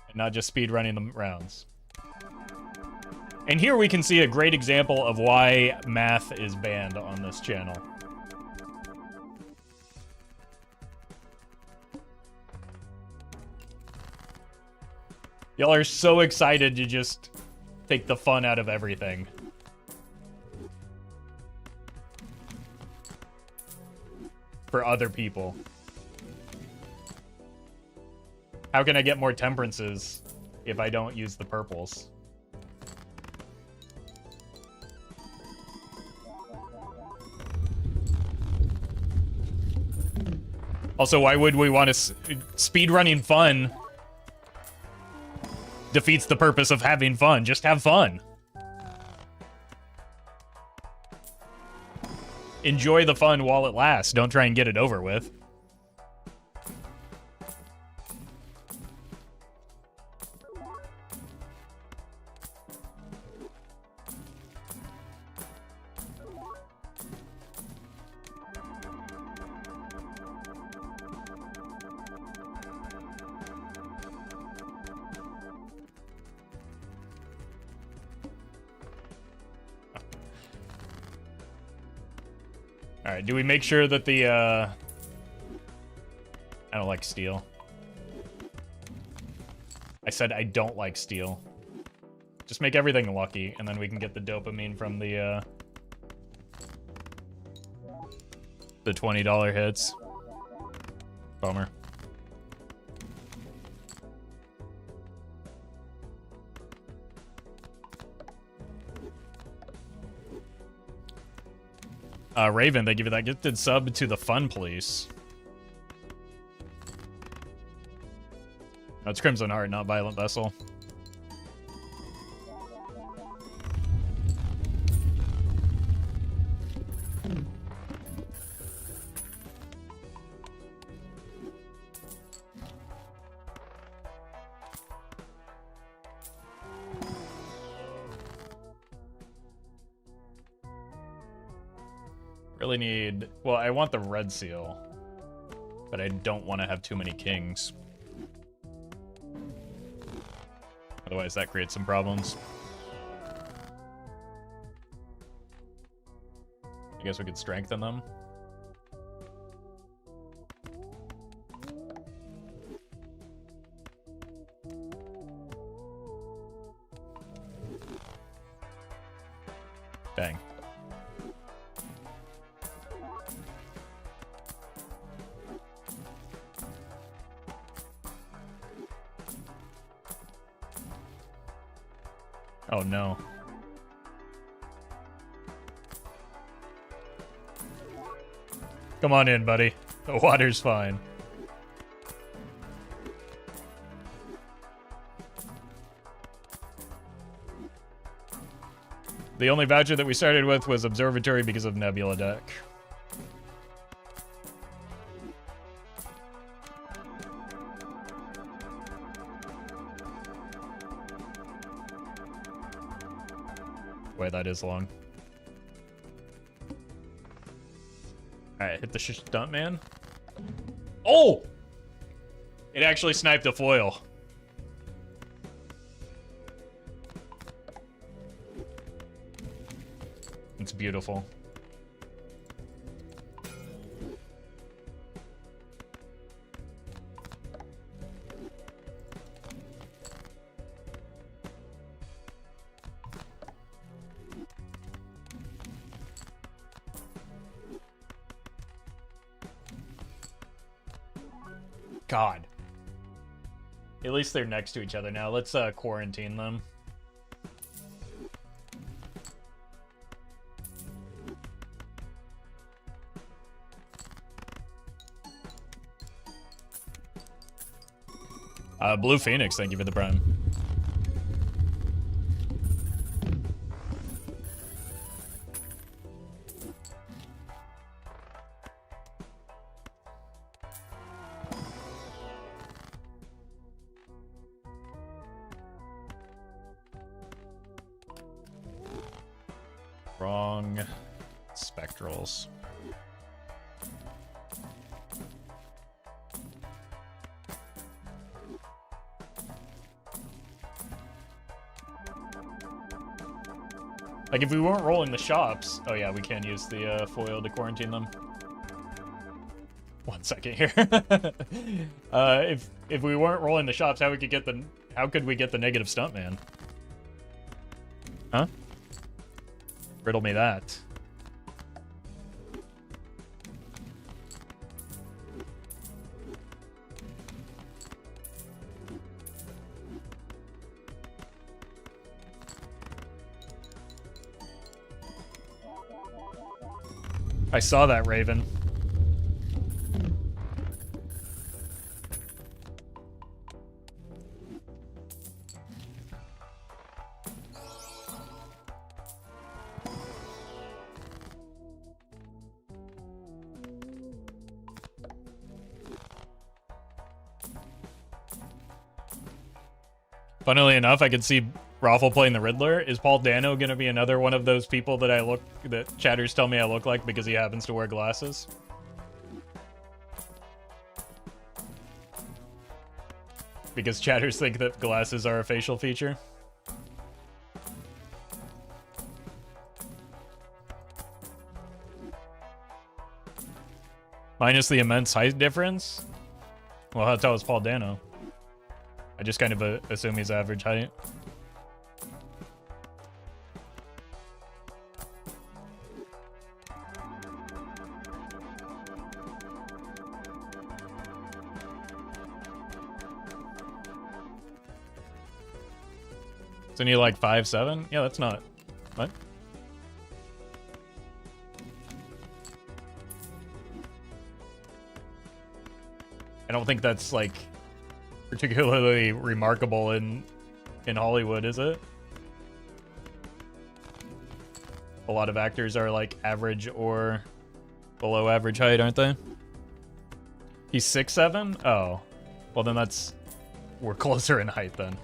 and not just speed running the rounds? And here we can see a great example of why math is banned on this channel. Y'all are so excited to just take the fun out of everything. For other people. How can I get more temperances? if I don't use the purples. Also, why would we want to... Speedrunning fun defeats the purpose of having fun. Just have fun. Enjoy the fun while it lasts. Don't try and get it over with. Alright, do we make sure that the, I don't like steel. I said I don't like steel. Just make everything lucky, and then we can get the dopamine from the $20 hits. Bummer. Raven, they give you that gifted sub to the Fun Police. That's Crimson Heart, not Violent Vessel. Really need... Well, I want the red seal, but I don't want to have too many kings. Otherwise, that creates some problems. I guess we could strengthen them. Dang. Oh no. Come on in, buddy. The water's fine. The only voucher that we started with was Observatory because of Nebula deck. Wait, that is long. Alright, hit the stunt man. Oh! It actually sniped a foil. It's beautiful. God. At least they're next to each other now. Let's quarantine them. Blue Phoenix, thank you for the prime. Wrong spectrals. Like, if we weren't rolling the shops... Oh, yeah, we can use the foil to quarantine them. 1 second here. If we weren't rolling the shops, how could we get the negative stuntman? Huh? Riddle me that. I saw that, Raven. Funnily enough, I could see Roffle playing the Riddler. Is Paul Dano gonna be another one of those people that chatters tell me I look like because he happens to wear glasses? Because chatters think that glasses are a facial feature? Minus the immense height difference? Well, how tell it's Paul Dano? I just kind of assume he's average height. Isn't he like 5'7"? Yeah, that's not... What? I don't think that's, like, particularly remarkable in Hollywood, is it? A lot of actors are, like, average or below average height, aren't they? He's 6'7"? Oh. Well, then that's... We're closer in height, then.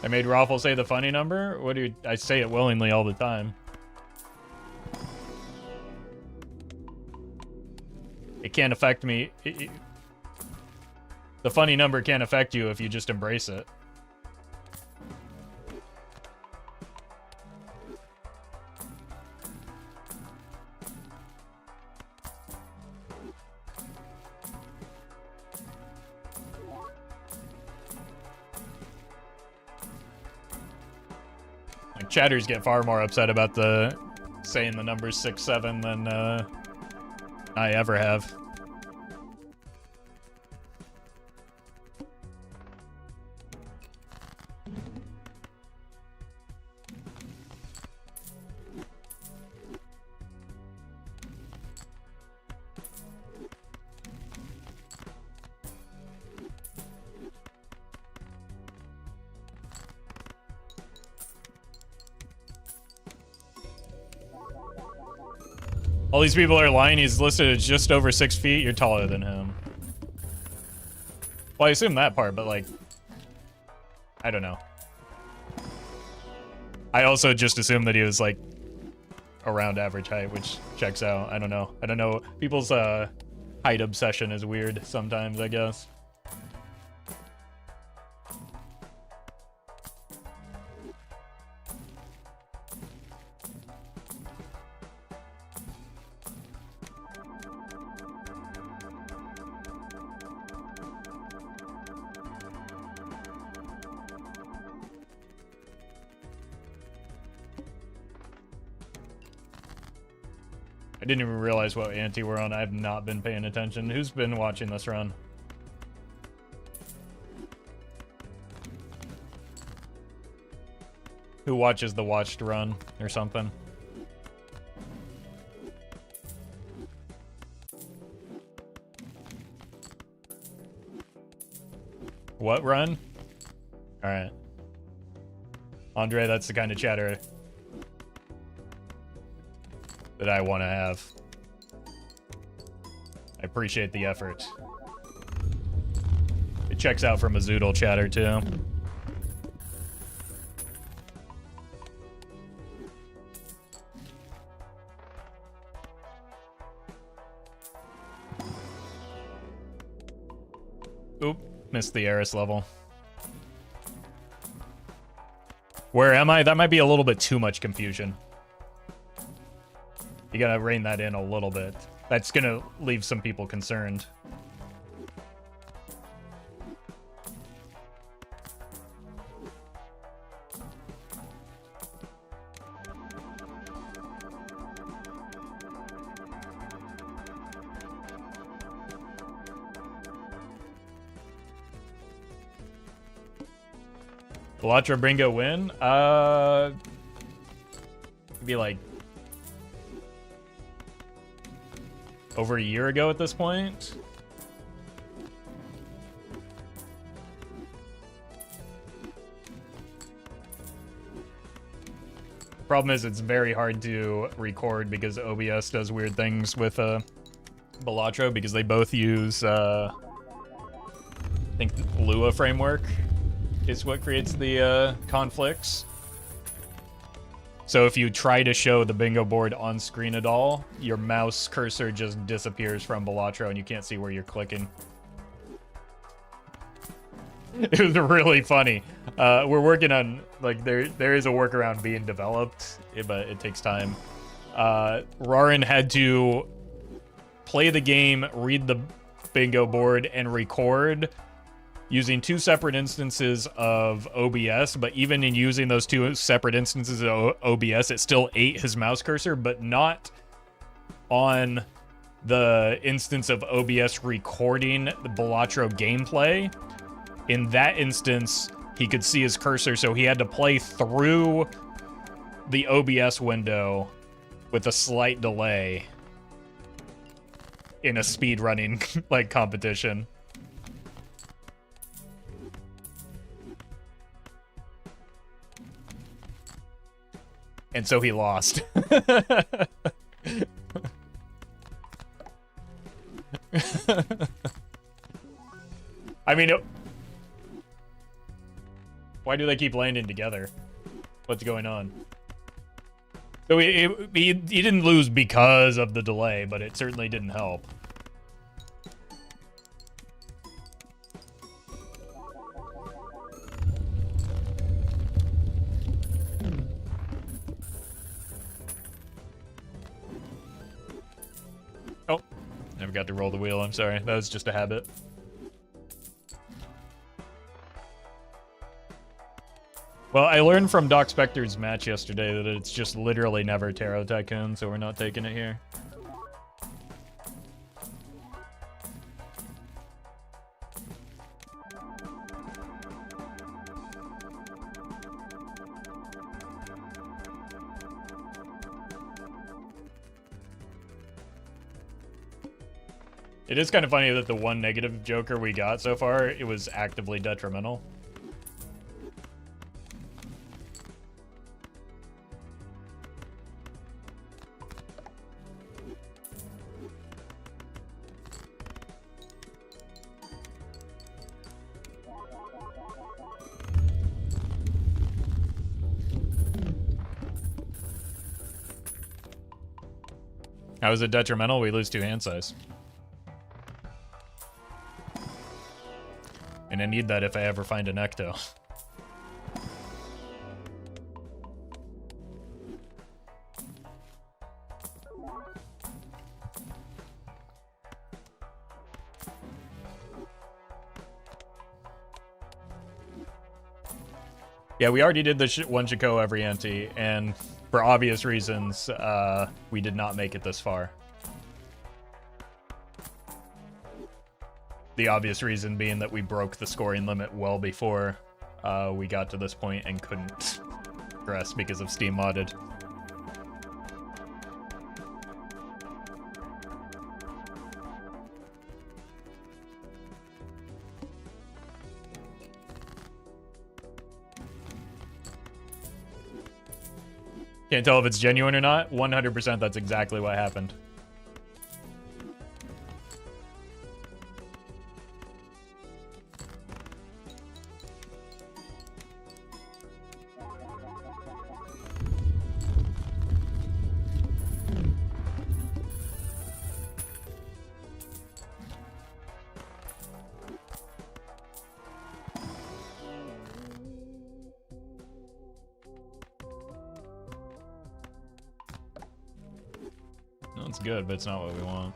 I made Roffle say the funny number? What do you... I say it willingly all the time. It can't affect me. The funny number can't affect you if you just embrace it. Like, chatters get far more upset about the saying the number 6'7" than I ever have. All these people are lying. He's listed as just over 6 feet. You're taller than him. Well, I assume that part, but like, I don't know. I also just assumed that he was like around average height, which checks out. I don't know. I don't know. People's height obsession is weird sometimes, I guess. I didn't even realize what Ante we're on. I have not been paying attention. Who's been watching this run? Who watches the watched run or something? What run? Alright. Andre, that's the kind of chatter that I want to have. I appreciate the effort. It checks out from a Zoodle chatter too. Oop, missed the Eris level. Where am I? That might be a little bit too much confusion. You gotta rein that in a little bit. That's gonna leave some people concerned. Belatra Bingo win? Be like over a year ago at this point. The problem is it's very hard to record because OBS does weird things with Belatra because they both use I think Lua framework is what creates the conflicts. So if you try to show the bingo board on screen at all, your mouse cursor just disappears from Belatra and you can't see where you're clicking. It was really funny. We're working on, like, there is a workaround being developed, but it takes time. Rarin had to play the game, read the bingo board, and record using 2 separate instances of OBS, but even in using those 2 separate instances of OBS, it still ate his mouse cursor, but not on the instance of OBS recording the Belatra gameplay. In that instance, he could see his cursor, so he had to play through the OBS window with a slight delay in a speedrunning like competition. And so he lost. I mean, why do they keep landing together? What's going on? So he didn't lose because of the delay, but it certainly didn't help. Oh, never got to roll the wheel, I'm sorry. That was just a habit. Well, I learned from Doc Spector's match yesterday that it's just literally never Tarot Tycoon, so we're not taking it here. It is kind of funny that the one negative Joker we got so far, it was actively detrimental. How is it detrimental? We lose 2 hand size. And I need that if I ever find an Ecto. Yeah, we already did the one Shiko every ante, and for obvious reasons, we did not make it this far. The obvious reason being that we broke the scoring limit well before we got to this point and couldn't progress because of Steam modded. Can't tell if it's genuine or not. 100% that's exactly what happened. No, it's good, but it's not what we want.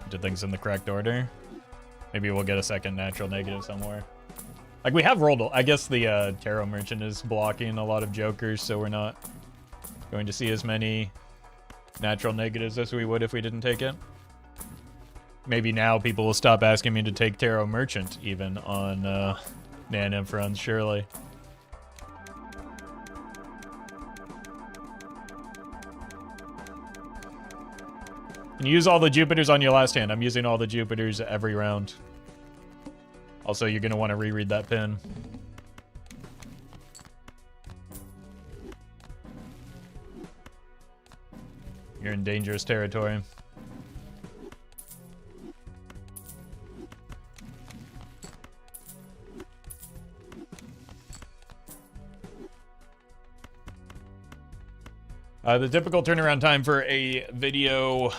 Did things in the correct order? Maybe we'll get a second natural negative somewhere. Like, we have rolled... I guess the Tarot Merchant is blocking a lot of jokers, so we're not going to see as many natural negatives as we would if we didn't take it. Maybe now people will stop asking me to take Tarot Merchant, even, on Nan runs, surely. Can you use all the Jupiters on your last hand? I'm using all the Jupiters every round. Also, you're going to want to reread that pin. You're in dangerous territory. The typical turnaround time for a video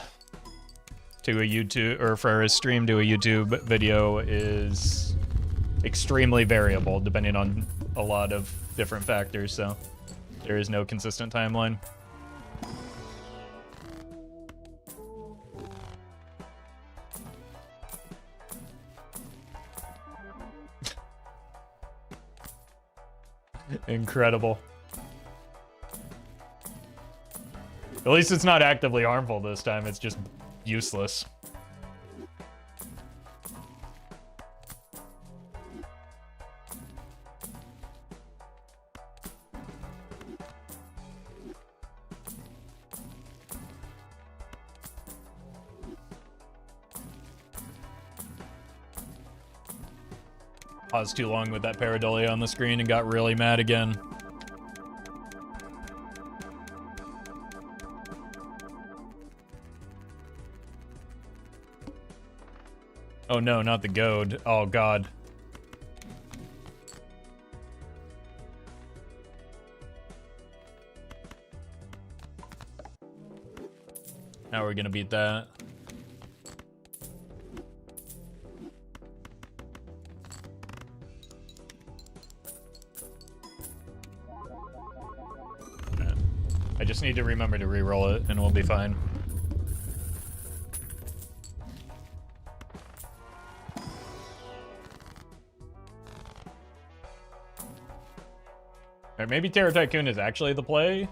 to a YouTube, or for a stream to a YouTube video, is extremely variable depending on a lot of different factors, so there is no consistent timeline. Incredible. At least it's not actively harmful this time, it's just useless. Paused too long with that pareidolia on the screen and got really mad again. Oh no, not the goad. Oh god. How are we gonna beat that? I just need to remember to re-roll it and we'll be fine. Or maybe Terror Tycoon is actually the play.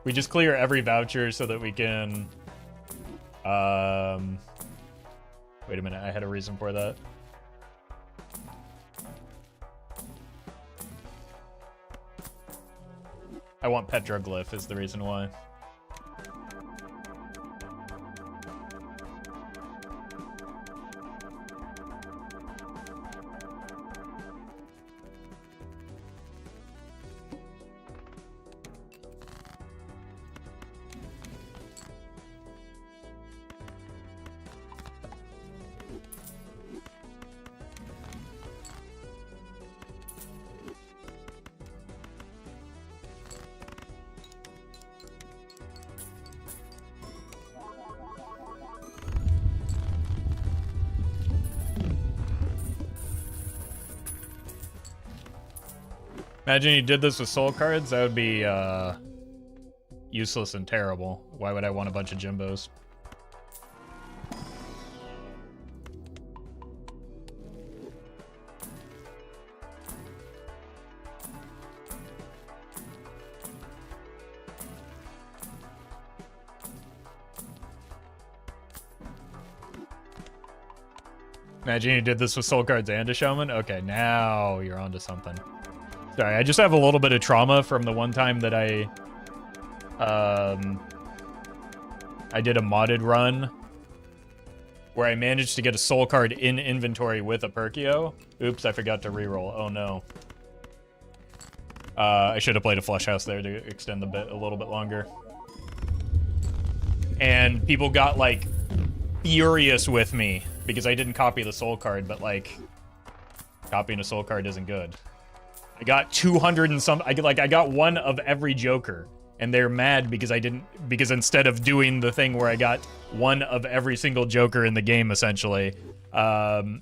We just clear every voucher so that we can... Wait a minute, I had a reason for that. I want Petroglyph is the reason why. Imagine you did this with soul cards, that would be useless and terrible. Why would I want a bunch of Jimbos? Imagine you did this with soul cards and a shaman? Okay, now you're onto something. Sorry, I just have a little bit of trauma from the one time that I did a modded run where I managed to get a soul card in inventory with a Perkeo. Oops, I forgot to reroll. Oh no. I should have played a Flush House there to extend the bit a little bit longer. And people got, like, furious with me because I didn't copy the soul card, but, like, copying a soul card isn't good. I got 200 and some, I got one of every Joker, and they're mad because I didn't, because instead of doing the thing where I got one of every single Joker in the game, essentially, I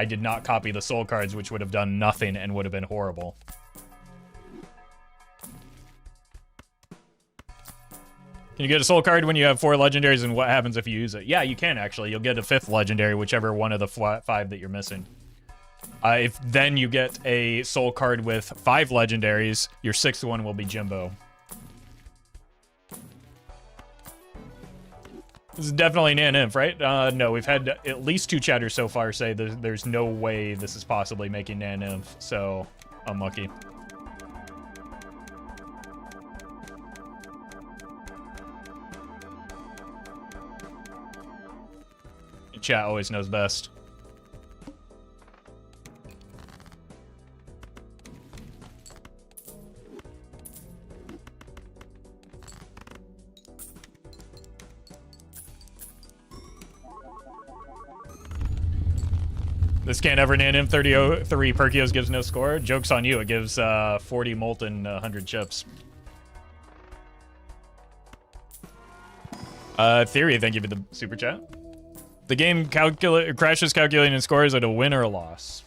did not copy the soul cards, which would have done nothing and would have been horrible. Can you get a soul card when you have 4 legendaries, and what happens if you use it? Yeah, you can actually. You'll get a 5th legendary, whichever one of the 5 that you're missing. If then you get a soul card with 5 legendaries, your 6th one will be Jimbo. This is definitely Nan-Inf, right? No, we've had at least 2 chatters so far say there's no way this is possibly making Nan-Inf, so unlucky. Chat always knows best. This can't ever Nan-Inf 3003 Perkeos gives no score. Joke's on you, it gives 40 molten 100 chips. Theory, thank you for the super chat. The game crashes calculating scores at a win or a loss.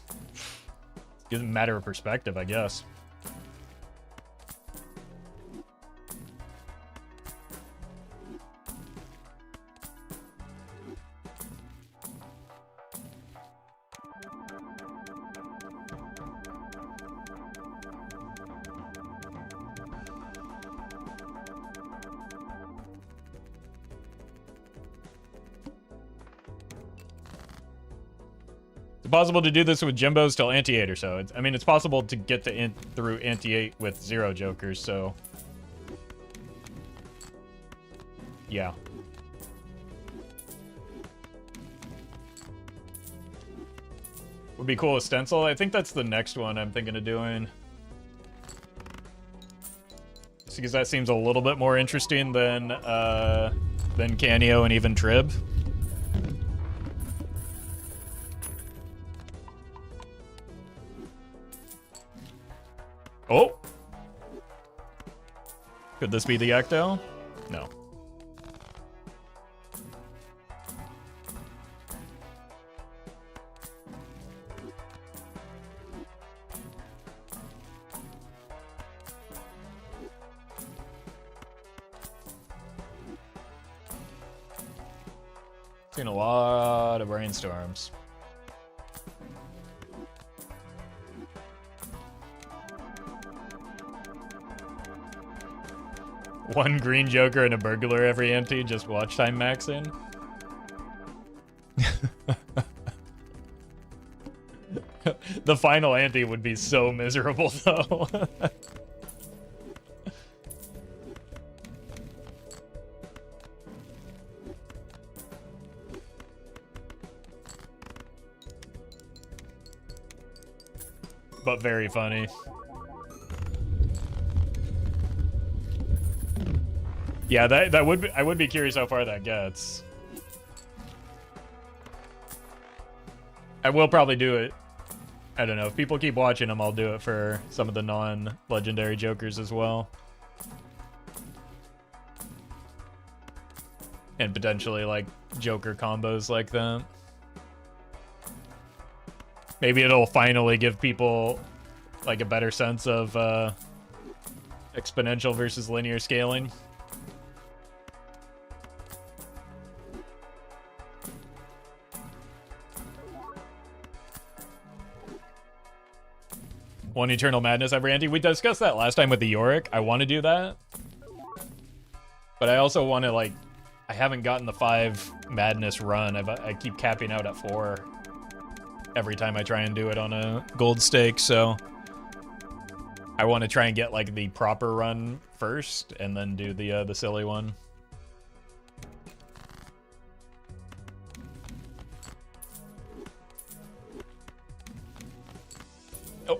Doesn't matter of perspective, I guess. Possible to do this with Jimbos till Ante 8 or so. I mean, it's possible to get through Ante 8 with 0 jokers, so... yeah. Would be cool with Stencil. I think that's the next one I'm thinking of doing. Just because that seems a little bit more interesting than Canio and even Trib. Oh! Could this be the Ecto? No. Seen a lot of brainstorms. One green joker and a burglar every Ante, just watch time maxing. The final Ante would be so miserable though. But very funny. Yeah, that would be, I would be curious how far that gets. I will probably do it. I don't know. If people keep watching them, I'll do it for some of the non-legendary jokers as well. And potentially, like, joker combos like that. Maybe it'll finally give people, like, a better sense of exponential versus linear scaling. One Eternal Madness every Ante. We discussed that last time with the Yorick. I want to do that. But I also want to, like... I haven't gotten the 5 Madness run. I keep capping out at 4 every time I try and do it on a gold stake, so... I want to try and get, like, the proper run first, and then do the silly one. Oh.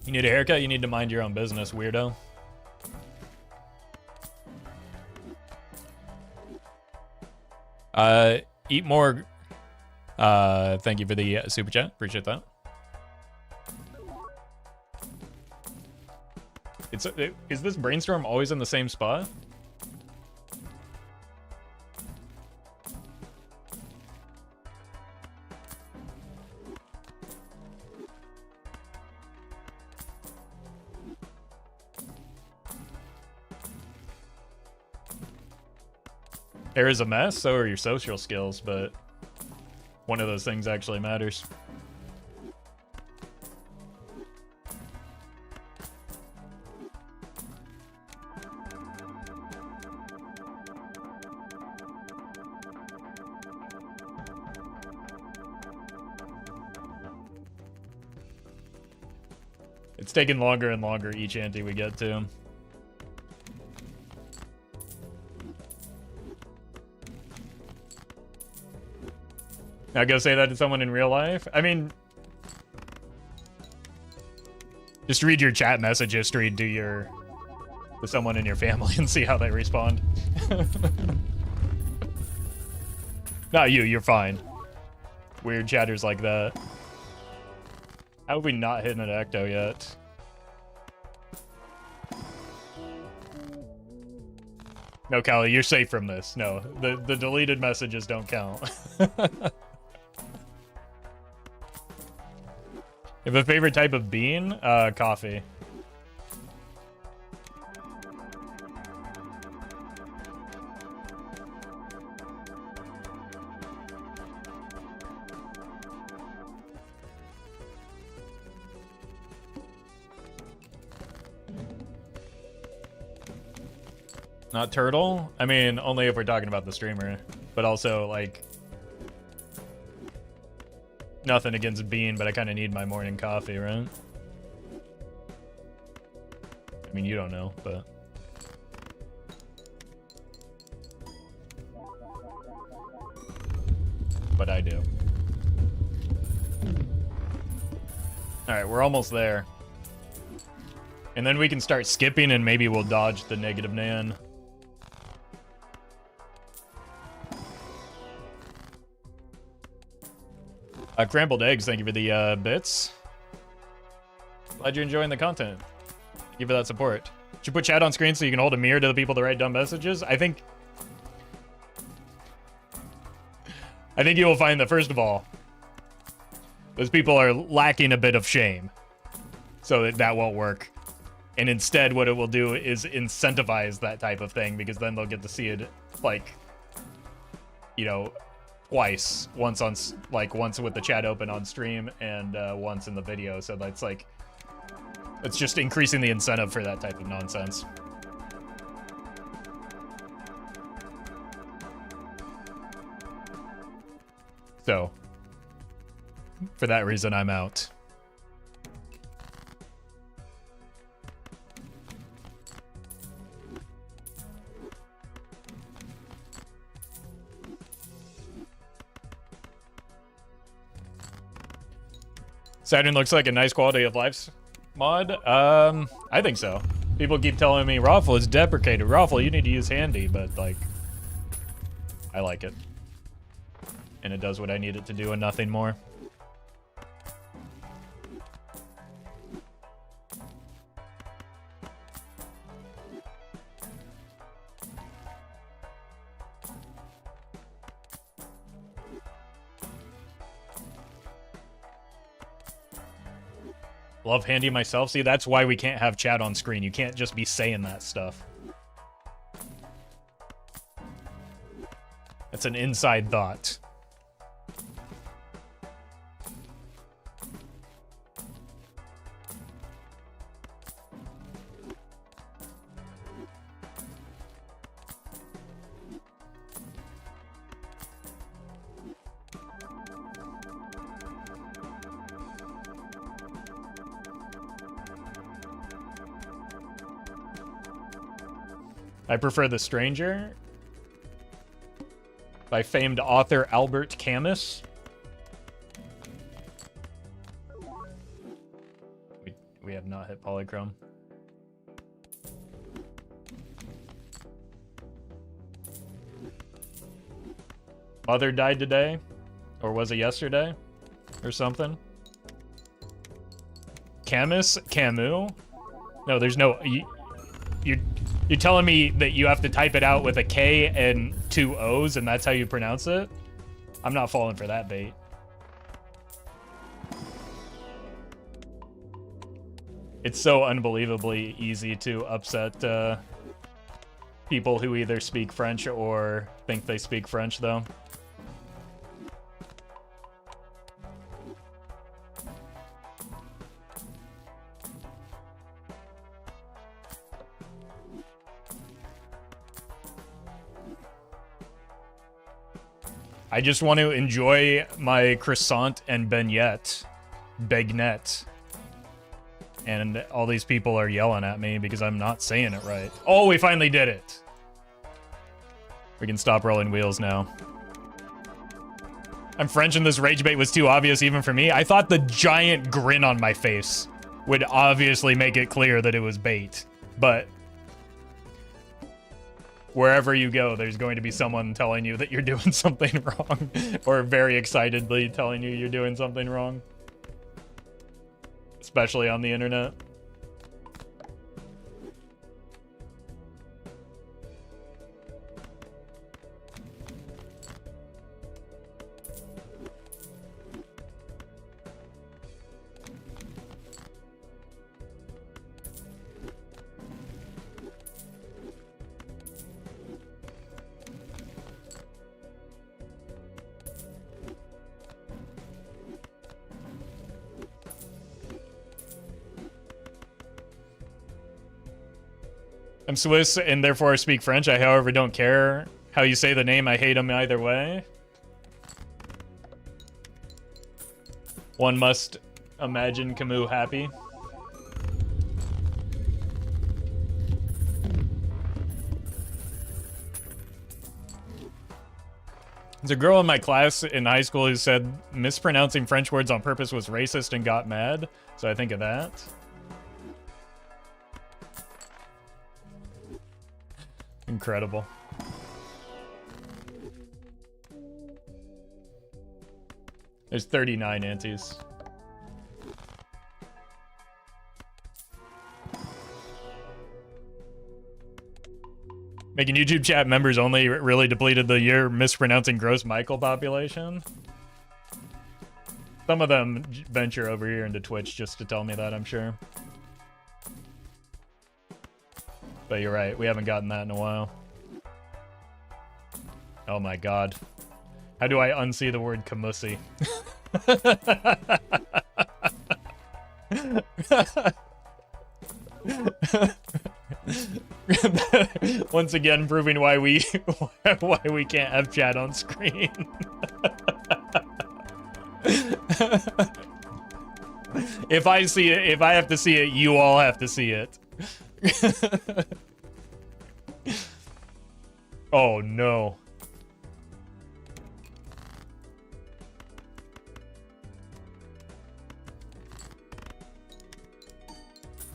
You need a haircut? You need to mind your own business, weirdo. Eat more. Thank you for the super chat. Appreciate that. Is this brainstorm always in the same spot? Hair is a mess, so are your social skills, but one of those things actually matters. It's taking longer and longer each ante we get to. Now go say that to someone in real life? I mean, just read your chat message history to someone in your family and see how they respond. Not you, you're fine. Weird chatters like that. How have we not hit an ecto yet? No, Callie, you're safe from this. No, the deleted messages don't count. You have a favorite type of bean? Coffee. Not turtle? I mean, only if we're talking about the streamer. But also, like... Nothing against bean, but I kind of need my morning coffee, right? I mean, you don't know, but... But I do. Alright, we're almost there. And then we can start skipping and maybe we'll dodge the negative nan. Scrambled eggs, thank you for the bits. Glad you're enjoying the content. Thank you for that support. Should you put chat on screen so you can hold a mirror to the people that write dumb messages? I think you will find that, first of all, those people are lacking a bit of shame. So that won't work. And instead, what it will do is incentivize that type of thing, because then they'll get to see it, like, you know, twice. Once with the chat open on stream and once in the video. So that's like, it's just increasing the incentive for that type of nonsense. So, for that reason, I'm out. Saturn looks like a nice quality of life mod. I think so. People keep telling me Roffle is deprecated. Roffle, you need to use handy, but like, I like it. And it does what I need it to do and nothing more. Love handy myself. See, that's why we can't have chat on screen. You can't just be saying that stuff. It's an inside thought. I prefer The Stranger by famed author Albert Camus. We have not hit polychrome. Mother died today, or was it yesterday, or something? Camus? Camus? No, there's no... You're telling me that you have to type it out with a K and 2 O's and that's how you pronounce it? I'm not falling for that bait. It's so unbelievably easy to upset people who either speak French or think they speak French, though. I just want to enjoy my croissant and beignet. And all these people are yelling at me because I'm not saying it right. Oh, we finally did it. We can stop rolling wheels now. I'm French and this rage bait was too obvious even for me. I thought the giant grin on my face would obviously make it clear that it was bait. But wherever you go, there's going to be someone telling you that you're doing something wrong. Or very excitedly telling you you're doing something wrong. Especially on the internet. I'm Swiss and therefore I speak French. I, however, don't care how you say the name. I hate them either way. One must imagine Camus happy. There's a girl in my class in high school who said mispronouncing French words on purpose was racist and got mad. So I think of that. Incredible. There's 39 antes. Making YouTube chat members only really depleted the year mispronouncing gross Michael population. Some of them venture over here into Twitch just to tell me that, I'm sure. But you're right, we haven't gotten that in a while. Oh my god. How do I unsee the word Camusi? Once again, proving why we can't have chat on screen. If I see it, if I have to see it, you all have to see it. Oh no.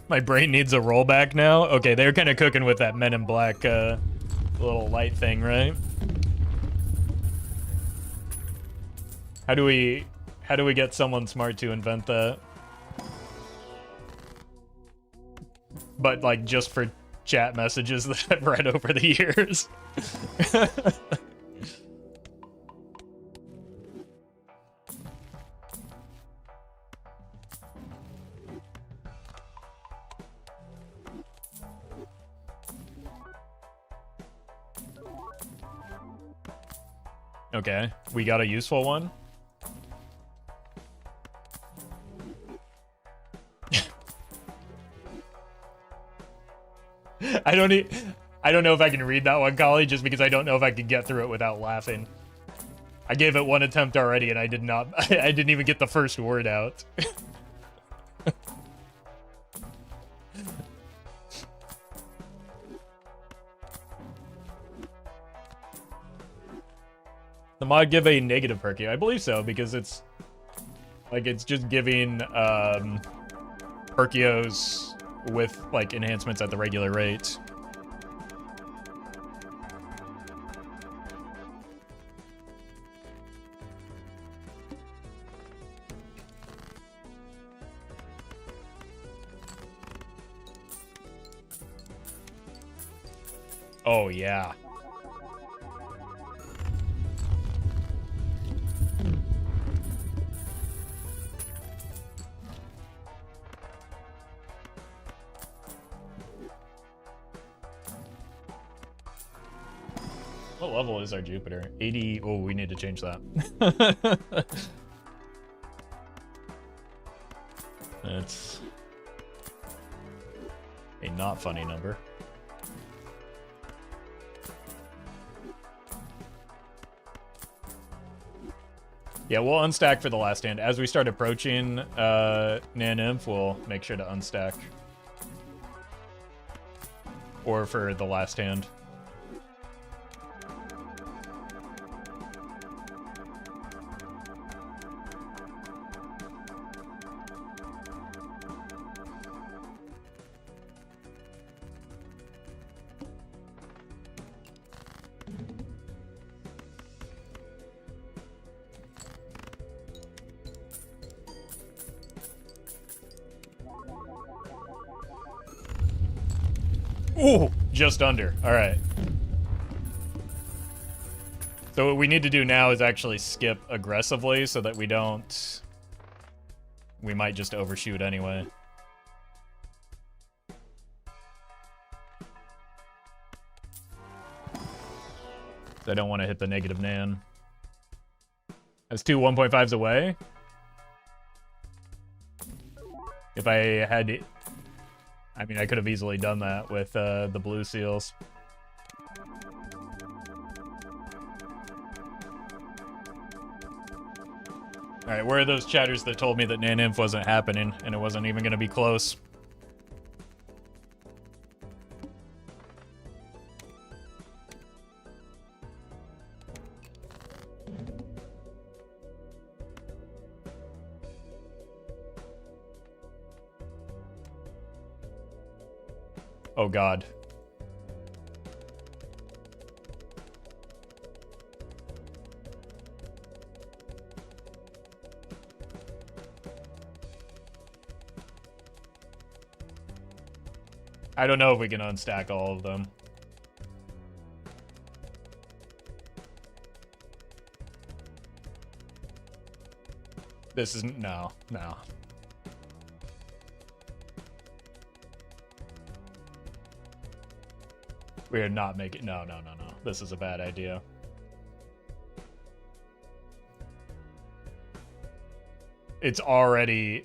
My brain needs a rollback now. Okay, they're kind of cooking with that Men in Black little light thing, right? How do we get someone smart to invent that? But like just for chat messages that I've read over the years. Okay, we got a useful one. I don't know if I can read that one, Collie, just because I don't know if I could get through it without laughing. I gave it one attempt already and I didn't even get the first word out. The mod give a negative Perkeo? I believe so, because it's like it's just giving Perkeos with like enhancements at the regular rate. Oh yeah. What level is our Jupiter? 80. Oh, we need to change that. That's a not funny number. Yeah, we'll unstack for the last hand. As we start approaching Nan-Nymph, we'll make sure to unstack. Or for the last hand. Ooh, just under. All right. So what we need to do now is actually skip aggressively so that we don't... We might just overshoot anyway. I don't want to hit the negative Nan. That's two 1.5s away. If I had... I mean, I could have easily done that with the blue seals. Alright, where are those chatters that told me that Nan-Nymph wasn't happening and it wasn't even going to be close? Oh god. I don't know if we can unstack all of them. This isn't... No. We are not making... No. This is a bad idea. It's already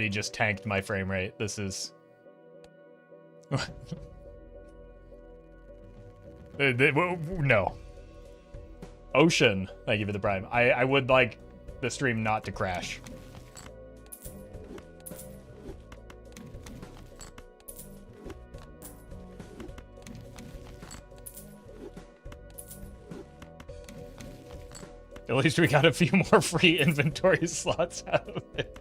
just tanked my frame rate. This is... No. Ocean, thank you for the prime. I would like the stream not to crash. At least we got a few more free inventory slots out of it.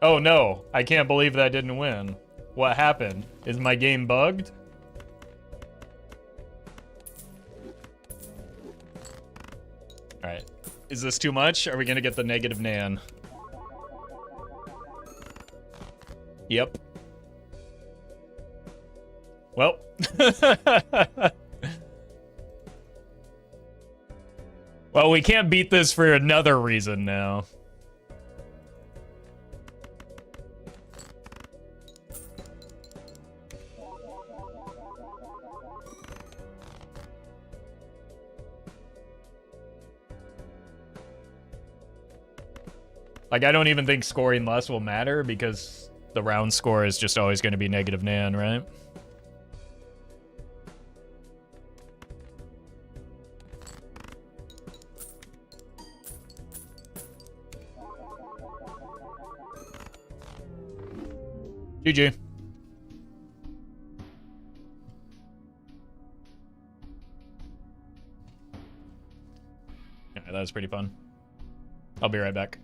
Oh no, I can't believe that didn't win. What happened? Is my game bugged? Alright. Is this too much? Are we gonna get the negative Nan? Yep. Well. Well, we can't beat this for another reason now. Like, I don't even think scoring less will matter because the round score is just always going to be negative Nan, right? GG. Yeah, that was pretty fun. I'll be right back.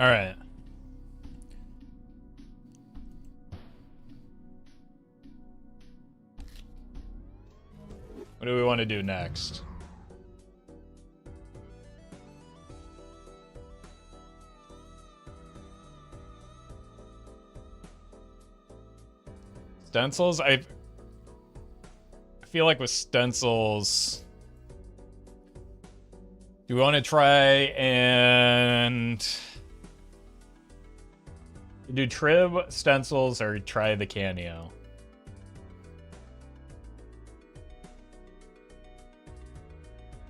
All right. What do we want to do next? Stencils? I feel like with stencils, do we want to try and do Trib, stencils, or try the Canio?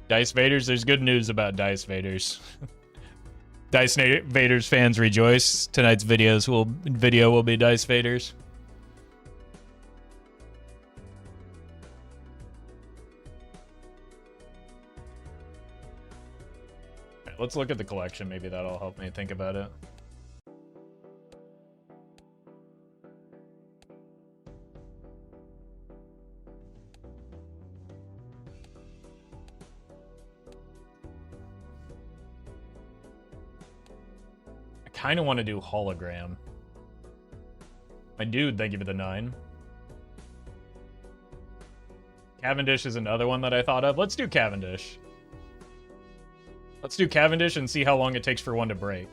Dice Vaders, there's good news about Dice Vaders. Dice Vaders fans rejoice. Tonight's video will be Dice Vaders. Right, let's look at the collection. Maybe that'll help me think about it. Kind of want to do hologram. My dude, thank you for the 9. Cavendish is another one that I thought of. Let's do Cavendish. Let's do Cavendish and see how long it takes for one to break.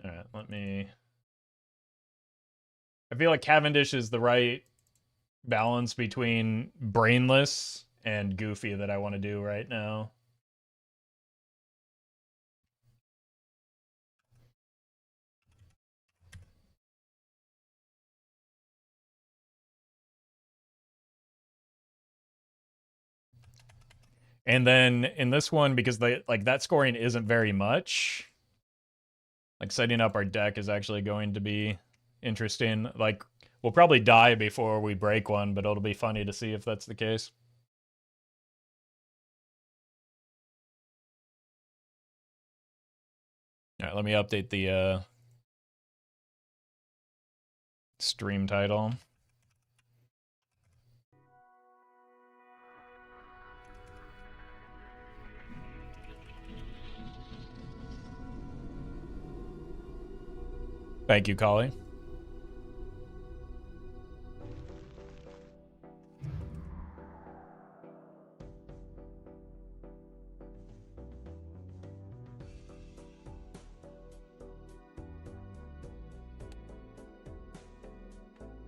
Alright, let me... I feel like Cavendish is the right balance between brainless and goofy that I want to do right now. And then in this one, because that scoring isn't very much, like setting up our deck is actually going to be interesting. Like, we'll probably die before we break one, but it'll be funny to see if that's the case. All right, let me update the stream title. Thank you, Collie.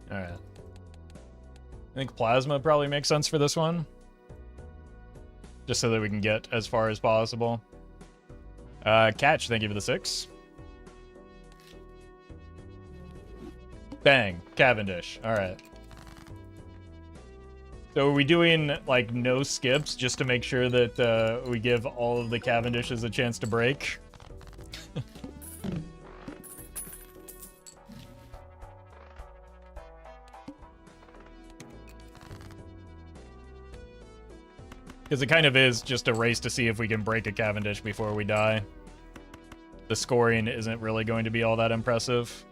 All right. I think Plasma probably makes sense for this one. Just so that we can get as far as possible. Catch, thank you for the 6. Bang, Cavendish. All right. So are we doing, like, no skips just to make sure that we give all of the Cavendishes a chance to break? Because it kind of is just a race to see if we can break a Cavendish before we die. The scoring isn't really going to be all that impressive.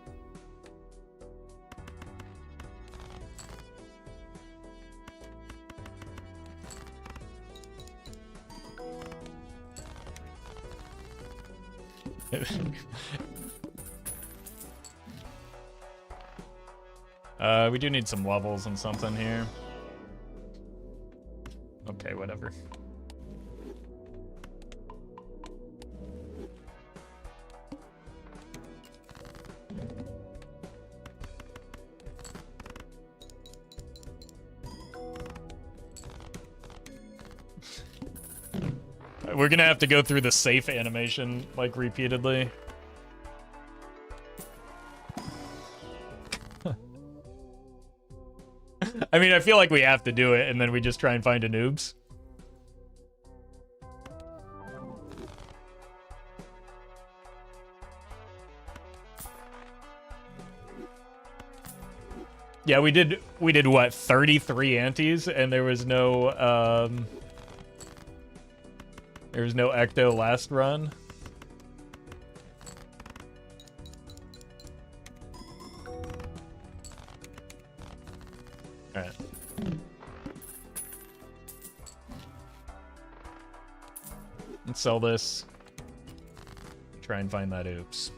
We do need some levels and something here. Okay, whatever. We're gonna have to go through the safe animation, like, repeatedly. I mean, I feel like we have to do it, and then we just try and find a noobs. Yeah, we did what, 33 antes, and there was no Ecto last run. Alright. Let's sell this. Try and find that oops.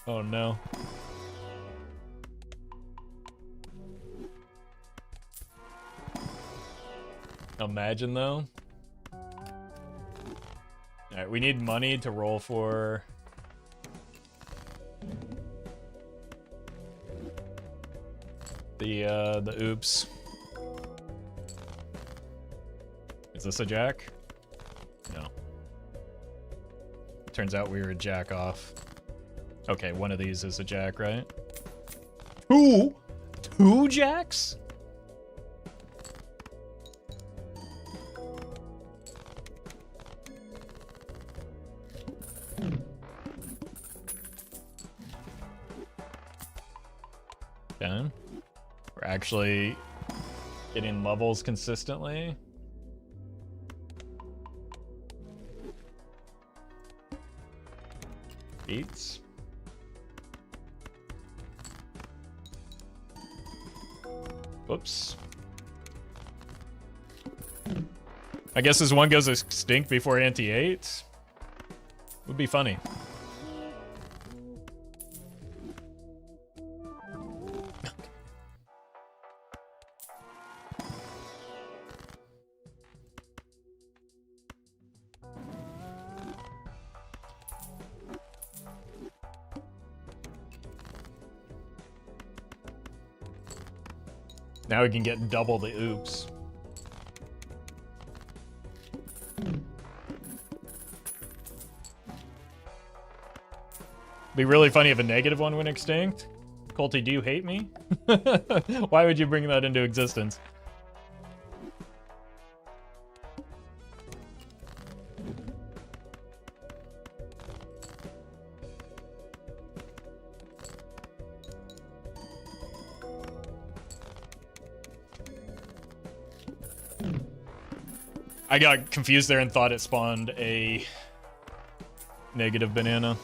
Oh no. Imagine though. Alright, we need money to roll for the oops. Is this a jack? No. Turns out we were a jack off. Okay, one of these is a jack, right? Two jacks? Okay. We're actually getting levels consistently. Eights. Whoops. I guess this one goes extinct before Ante 8. Would be funny. Now we can get double the oops. Be really funny if a negative one went extinct. Colty, do you hate me? Why would you bring that into existence? I got confused there and thought it spawned a negative banana.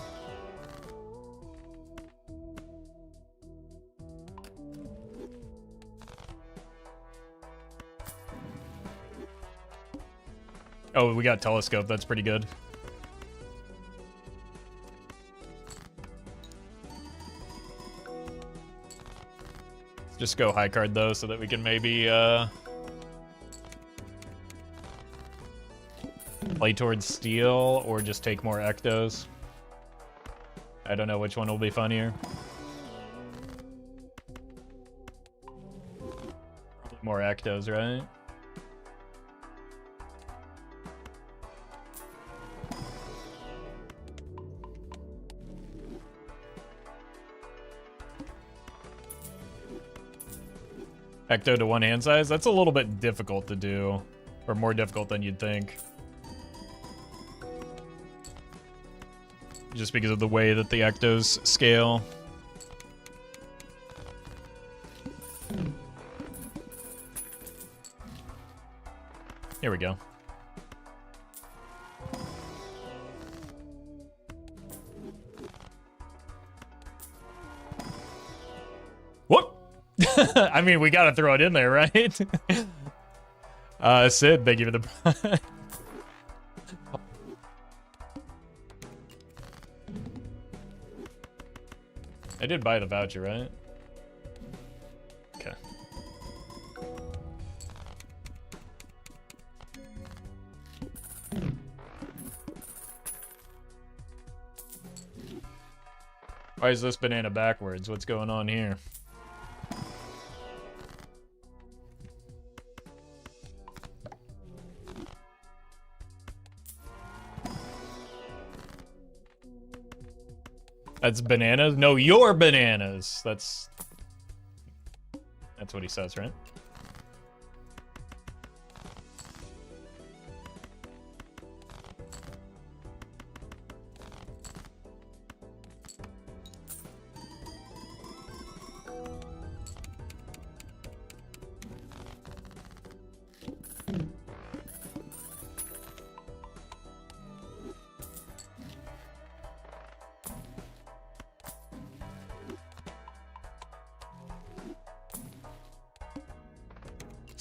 Oh, we got telescope. That's pretty good. Let's just go high card though, so that we can maybe play towards steel or just take more ectos. I don't know which one will be funnier. More ectos, right? Ecto to one hand size? That's a little bit difficult to do. Or more difficult than you'd think. Just because of the way that the ectos scale. Here we go. What? I mean, we gotta throw it in there, right? Sid, thank you for the... I did buy the voucher, right? Okay. Why is this banana backwards? What's going on here? That's bananas? No, your bananas. That's what he says, right?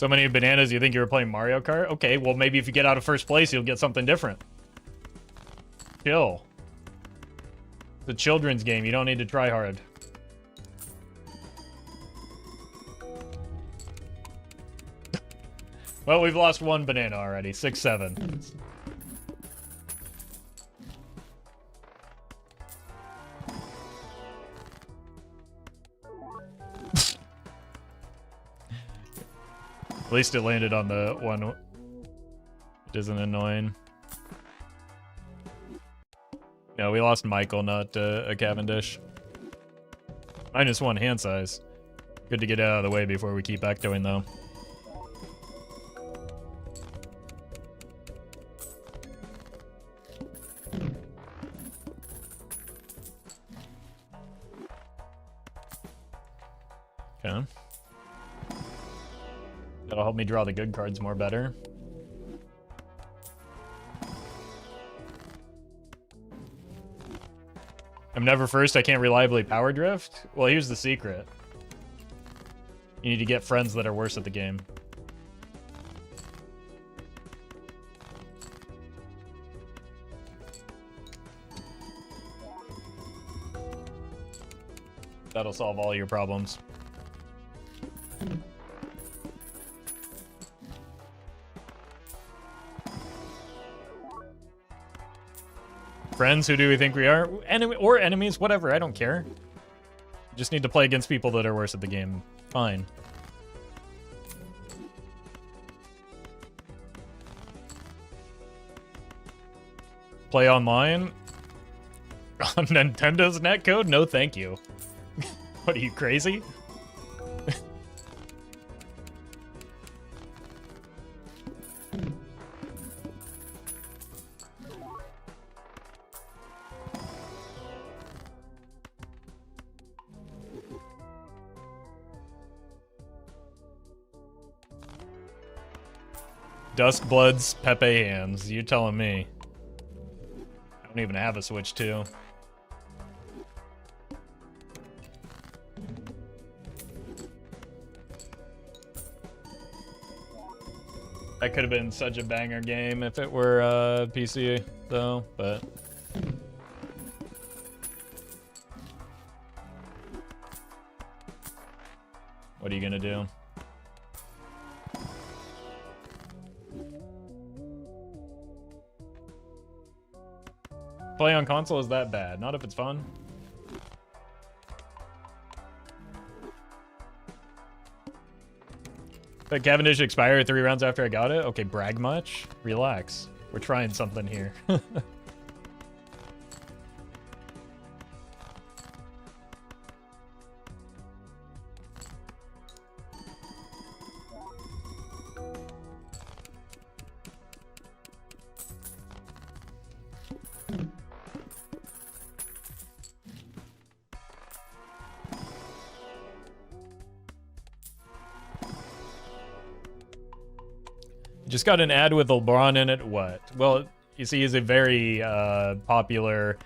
So many bananas, you think you were playing Mario Kart? Okay, well, maybe if you get out of first place, you'll get something different. Chill. It's a children's game. You don't need to try hard. Well, we've lost one banana already. 6-7. At least it landed on the one. It isn't annoying. No, we lost Michael, not a Cavendish. -1 hand size. Good to get out of the way before we keep ectoing, though. Okay. That'll help me draw the good cards more better. I'm never first, I can't reliably power drift? Well, here's the secret. You need to get friends that are worse at the game. That'll solve all your problems. Friends, who do we think we are? Enemy or enemies, whatever, I don't care. Just need to play against people that are worse at the game. Fine. Play online? On Nintendo's netcode? No, thank you. What, are you crazy? Duskbloods, Pepe hands. You telling me? I don't even have a Switch 2. That could have been such a banger game if it were PC, though, but... What are you gonna do? Play on console is that bad. Not if it's fun. But Cavendish expired 3 rounds after I got it? Okay, brag much? Relax. We're trying something here. Just got an ad with LeBron in it. What? Well, you see, he's a very popular,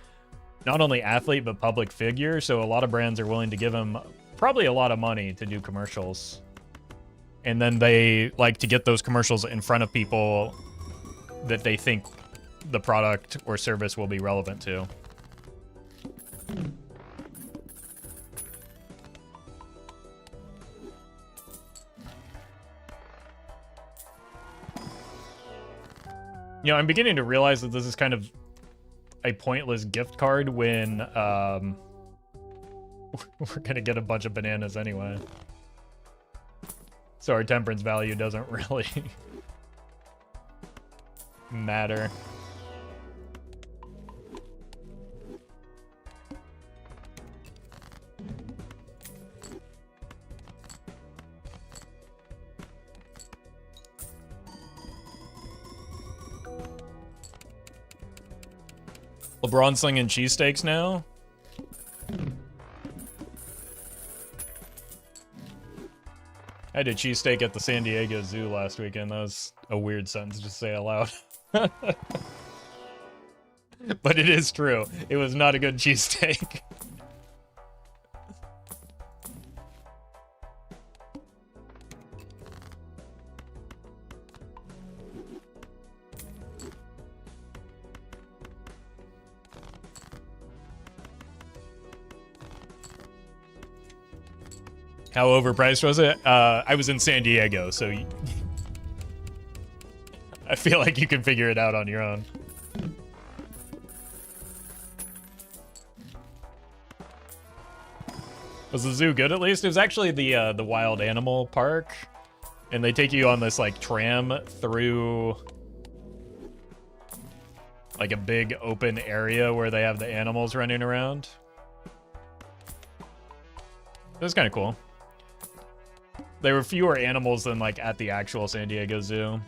not only athlete, but public figure. So a lot of brands are willing to give him probably a lot of money to do commercials. And then they like to get those commercials in front of people that they think the product or service will be relevant to. You know, I'm beginning to realize that this is kind of a pointless gift card when we're gonna get a bunch of bananas anyway. So our temperance value doesn't really matter. LeBron slinging cheesesteaks now? I had a cheesesteak at the San Diego Zoo last weekend. That was a weird sentence to say aloud. But it is true. It was not a good cheesesteak. How overpriced was it? I was in San Diego, so I feel like you can figure it out on your own. Was the zoo good at least? It was actually the wild animal park, and they take you on this like tram through like a big open area where they have the animals running around. It was kind of cool. There were fewer animals than like at the actual San Diego Zoo.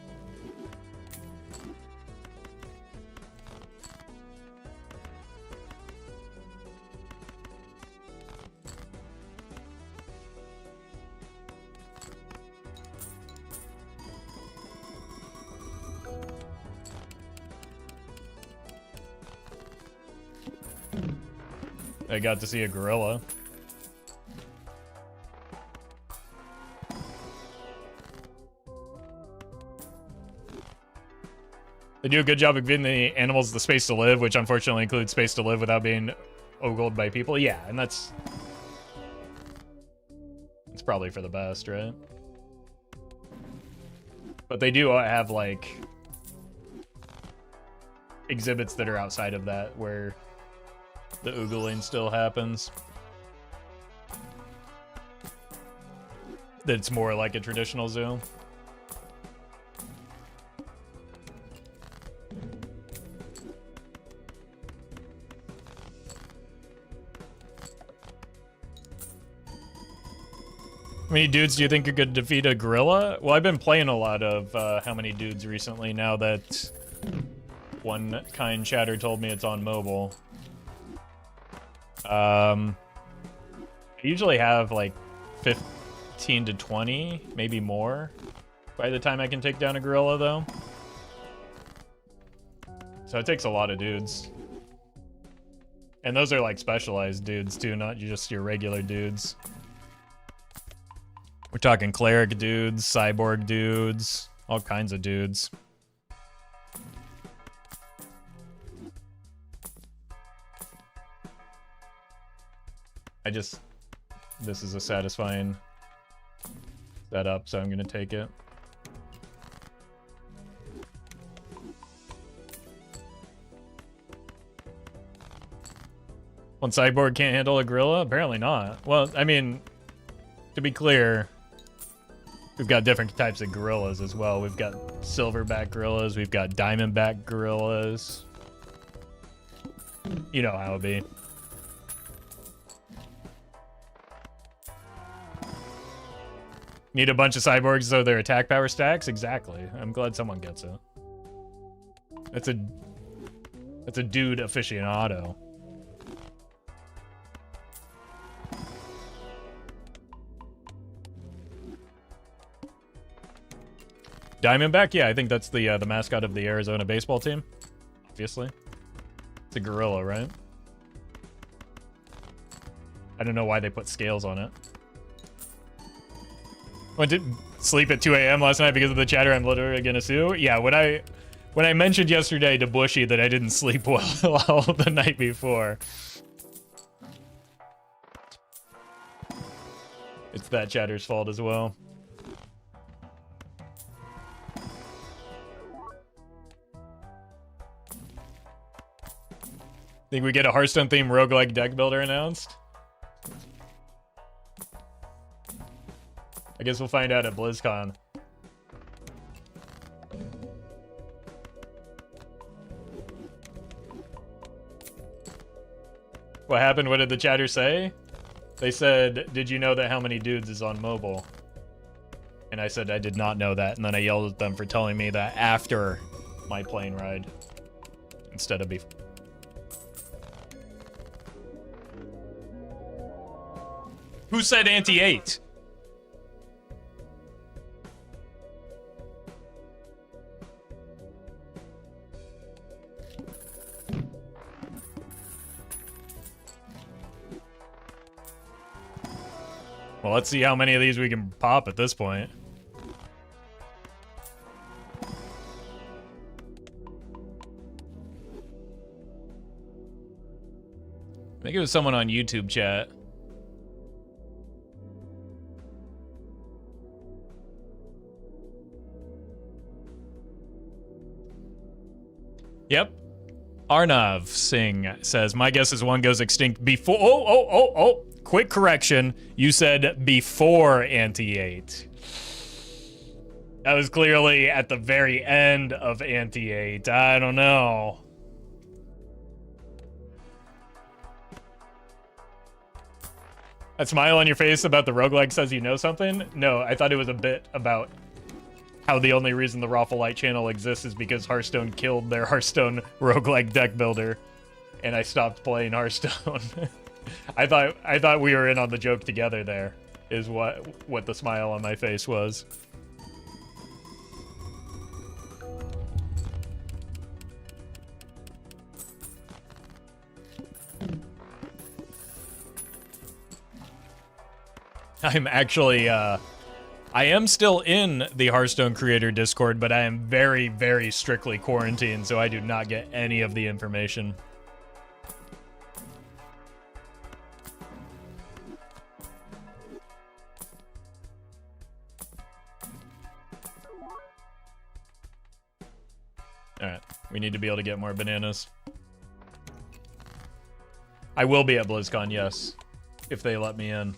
I got to see a gorilla. They do a good job of giving the animals the space to live, which unfortunately includes space to live without being ogled by people. Yeah, and it's probably for the best, right? But they do have like exhibits that are outside of that where the oogling still happens. That's more like a traditional zoo. How many dudes do you think could defeat a gorilla? Well, I've been playing a lot of How Many Dudes recently now that one kind chatter told me it's on mobile. I usually have like 15 to 20, maybe more, by the time I can take down a gorilla, though. So it takes a lot of dudes. And those are like specialized dudes, too, not just your regular dudes. We're talking cleric dudes, cyborg dudes, all kinds of dudes. This is a satisfying setup, so I'm gonna take it. One cyborg can't handle a gorilla? Apparently not. Well, I mean, to be clear, we've got different types of gorillas as well. We've got silverback gorillas, we've got diamondback gorillas. You know how it be. Need a bunch of cyborgs so their attack power stacks? Exactly. I'm glad someone gets it. That's a dude aficionado. Diamondback? Yeah, I think that's the mascot of the Arizona baseball team. Obviously. It's a gorilla, right? I don't know why they put scales on it. Went to sleep at 2 a.m. last night because of the chatter. I'm literally gonna sue. Yeah, when I mentioned yesterday to Bushy that I didn't sleep well the night before, it's that chatter's fault as well. Think we get a Hearthstone themed roguelike deck builder announced? I guess we'll find out at BlizzCon. What happened? What did the chatter say? They said, did you know that How Many Dudes is on mobile? And I said I did not know that, and then I yelled at them for telling me that after my plane ride instead of before. Who said Ante 8? Well, let's see how many of these we can pop at this point. I think it was someone on YouTube chat. Yep. Arnav Singh says, my guess is one goes extinct before... Oh. Quick correction. You said before Ante 8. That was clearly at the very end of Ante 8. I don't know. That smile on your face about the roguelike says you know something? No, I thought it was a bit about how the only reason the Roffle Light channel exists is because Hearthstone killed their Hearthstone roguelike deck builder, and I stopped playing Hearthstone. I thought we were in on the joke together there, is what the smile on my face was. I'm actually, I am still in the Hearthstone Creator Discord, but I am very, very strictly quarantined, so I do not get any of the information. Alright, we need to be able to get more bananas. I will be at BlizzCon, yes, if they let me in.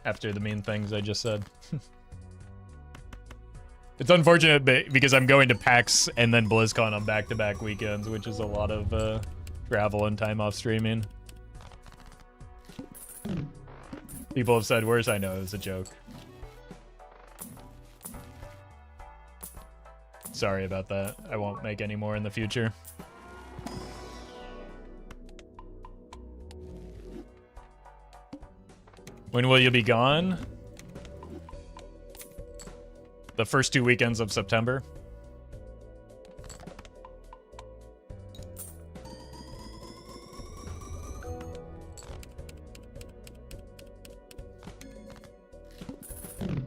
After the mean things I just said. It's unfortunate because I'm going to PAX and then BlizzCon on back-to-back weekends, which is a lot of travel and time off streaming. People have said worse. I know, it was a joke. Sorry about that. I won't make any more in the future. When will you be gone? The first 2 weekends of September.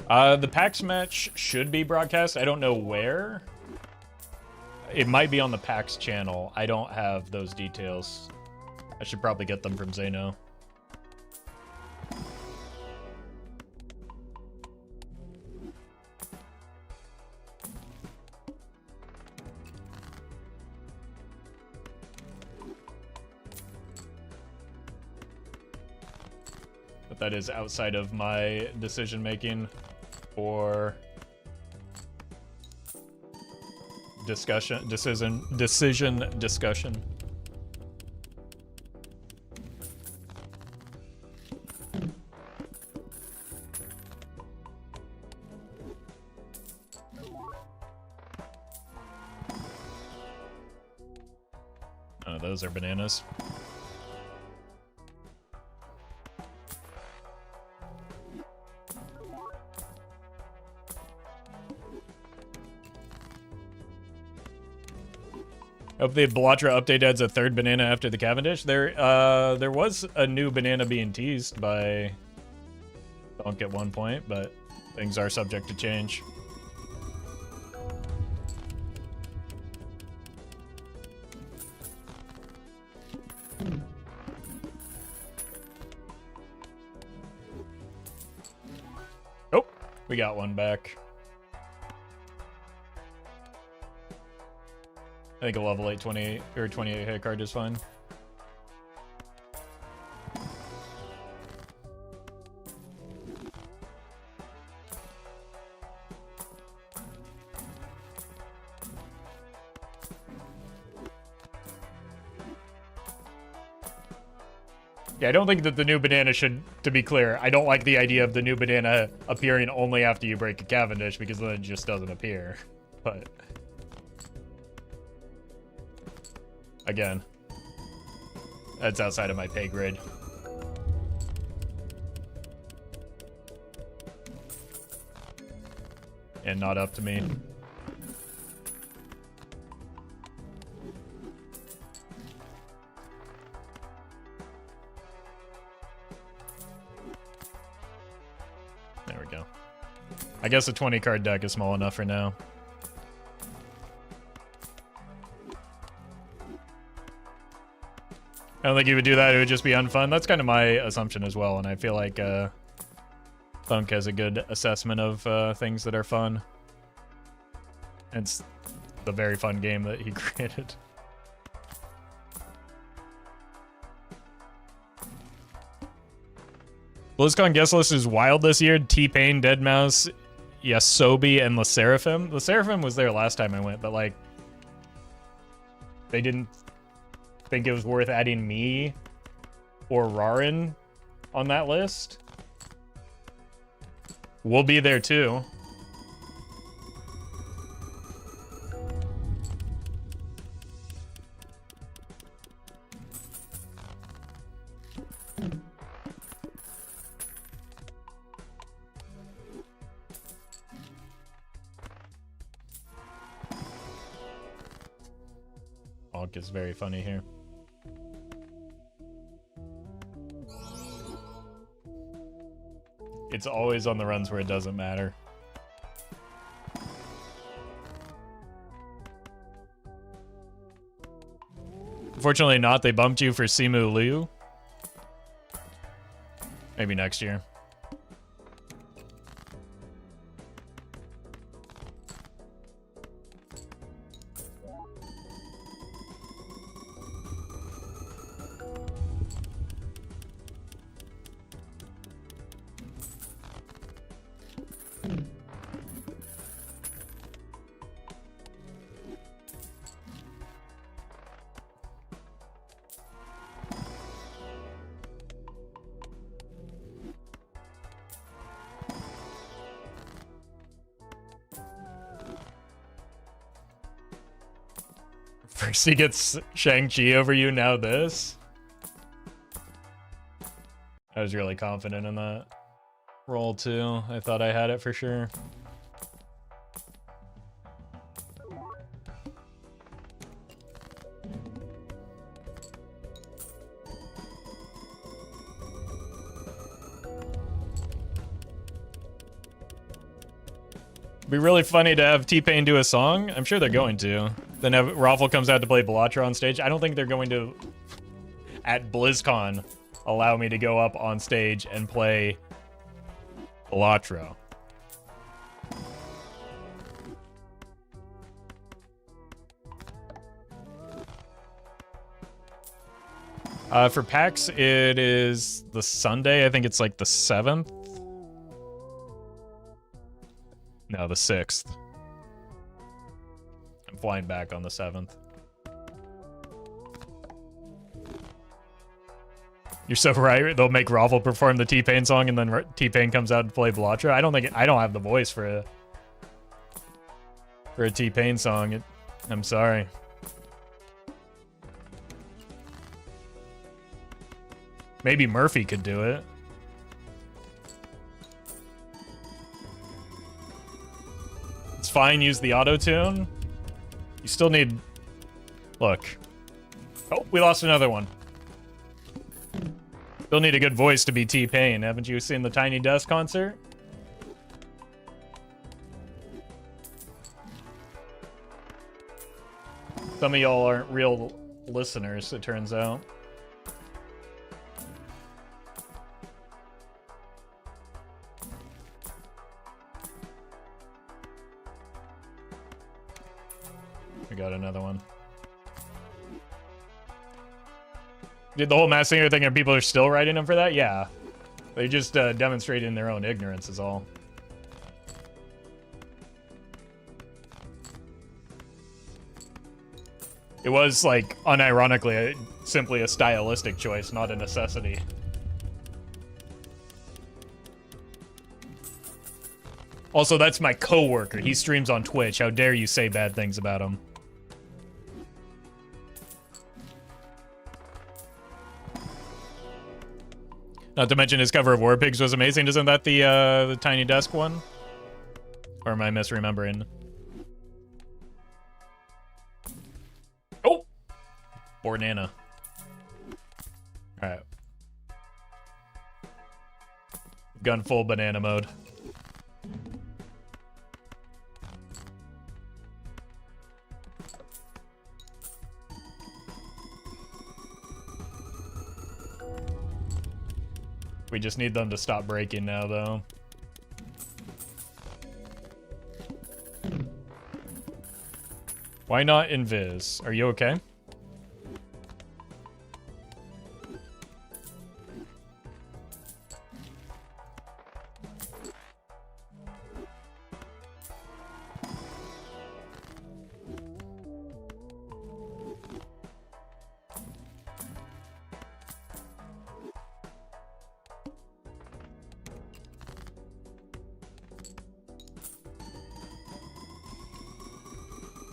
The PAX match should be broadcast. I don't know where. It might be on the PAX channel. I don't have those details. I should probably get them from Zeno. But that is outside of my decision making or decision discussion. Oh, those are bananas. Hope the Belatra update adds a third banana after the Cavendish. There was a new banana being teased by Donk at one point, but things are subject to change. Oh, we got one back. I think a level 8 28 or 28 hit card is fine. Yeah, I don't think that the new banana should, to be clear, I don't like the idea of the new banana appearing only after you break a Cavendish, because then it just doesn't appear. But again, that's outside of my pay grade. And not up to me. There we go. I guess a 20 card deck is small enough for now. I don't think he would do that. It would just be unfun. That's kind of my assumption as well, and I feel like Thunk has a good assessment of things that are fun. It's the very fun game that he created. BlizzCon guest list is wild this year. T-Pain, Deadmau5, Yasobi, and LeSeraphim. LeSeraphim was there last time I went, but like they didn't think it was worth adding me or Rarin on that list. We'll be there too. Honk is very funny here. It's always on the runs where it doesn't matter. Unfortunately not, they bumped you for Simu Liu. Maybe next year. First he gets Shang-Chi over you, now this. I was really confident in that roll too. I thought I had it for sure. It'd be really funny to have T-Pain do a song. I'm sure they're going to. Then have Roffle comes out to play Belatra on stage. I don't think they're going to, at BlizzCon, allow me to go up on stage and play Belatra. For PAX, it is the Sunday. I think it's like the 7th. No, the 6th. I'm flying back on the 7th. You're so right. They'll make Roffle perform the T-Pain song, and then T-Pain comes out and play Belatra. I don't have the voice for a T-Pain song. I'm sorry. Maybe Murphy could do it. It's fine. Use the auto-tune. You still need... Look. Oh, we lost another one. Still need a good voice to be T-Pain. Haven't you seen the Tiny Desk concert? Some of y'all aren't real listeners, it turns out. We got another one. Did the whole Masked Singer thing and people are still writing them for that? Yeah. They just demonstrating their own ignorance is all. It was, like, unironically, simply a stylistic choice, not a necessity. Also, that's my coworker. He streams on Twitch. How dare you say bad things about him? Not to mention his cover of War Pigs was amazing. Isn't that the Tiny Desk one? Or am I misremembering? Oh! Banana. Alright. Gun full banana mode. We just need them to stop breaking now, though. Why not Invis? Are you okay?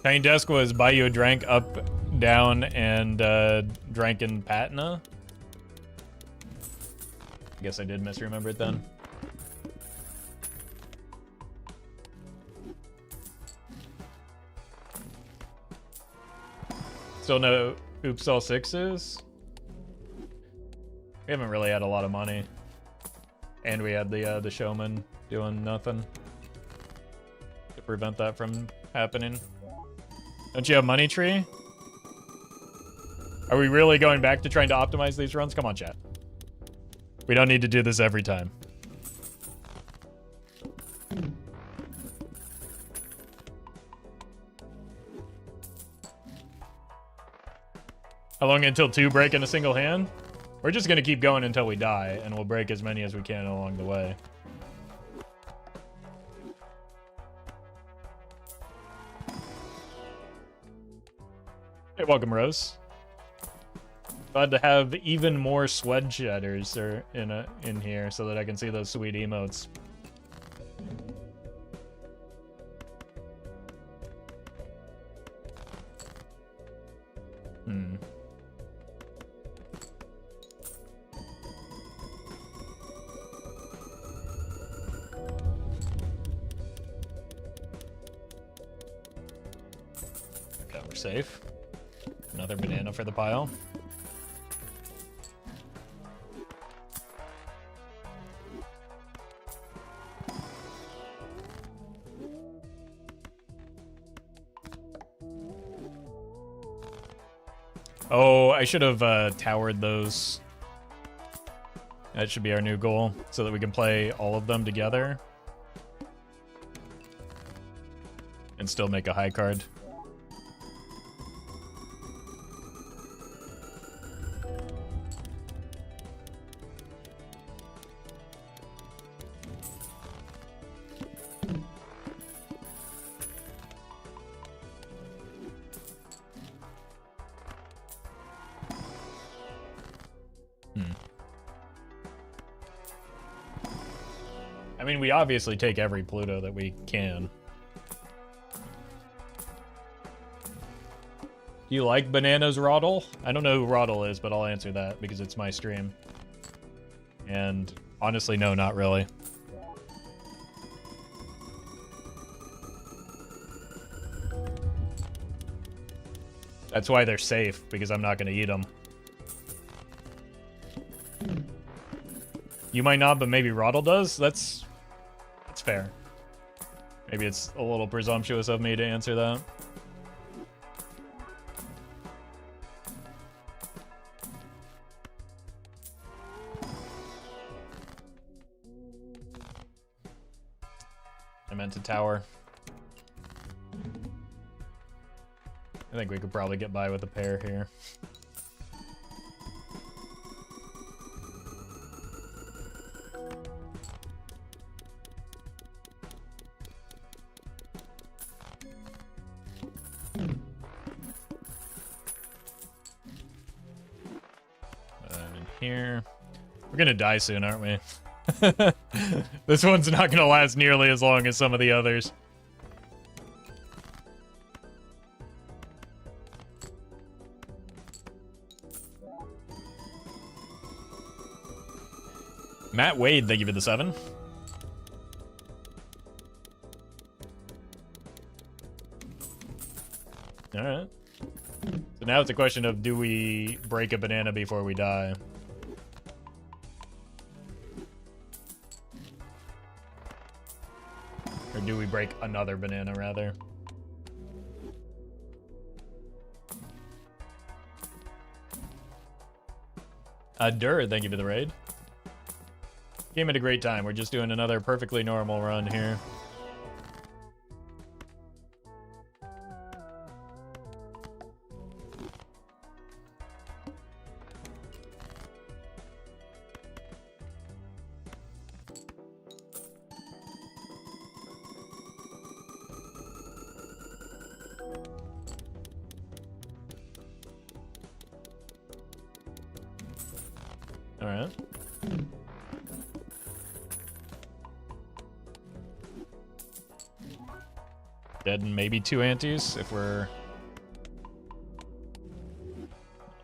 Tiny Desk was buy you a drink, up, down, and drank in Patna. I guess I did misremember it then. Still no Oops All Sixes. We haven't really had a lot of money. And we had the showman doing nothing to prevent that from happening. Don't you have Money Tree? Are we really going back to trying to optimize these runs? Come on, chat. We don't need to do this every time. How long until 2 break in a single hand? We're just gonna keep going until we die, and we'll break as many as we can along the way. Hey, welcome, Rose. Glad to have even more sweatshirters in here so that I can see those sweet emotes. Okay, we're safe. Another banana for the pile. Oh, I should have towered those. That should be our new goal, so that we can play all of them together. And still make a high card. I mean, we obviously take every Pluto that we can. Do you like bananas, Roddle? I don't know who Roddle is, but I'll answer that because it's my stream. And honestly, no, not really. That's why they're safe, because I'm not going to eat them. You might not, but maybe Roddle does? That's fair. Maybe it's a little presumptuous of me to answer that. I meant to tower. I think we could probably get by with a pair here. Here. We're gonna die soon, aren't we? This one's not gonna last nearly as long as some of the others. Matt Wade, thank you for the 7. Alright. So now it's a question of, do we break a banana before we die? Or do we break another banana, rather? Dur, thank you for the raid. Game had a great time. We're just doing another perfectly normal run here. All right. Dead and maybe 2 antes if we're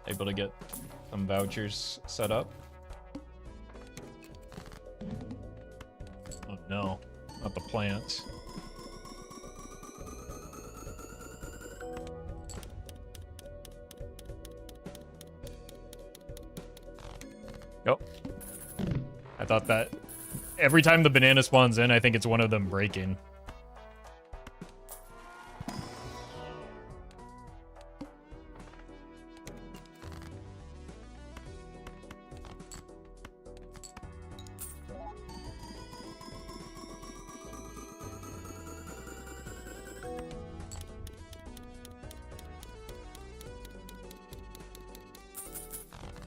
able to get some vouchers set up. Oh no, not the plants. Oh. I thought that every time the banana spawns in, I think it's one of them breaking.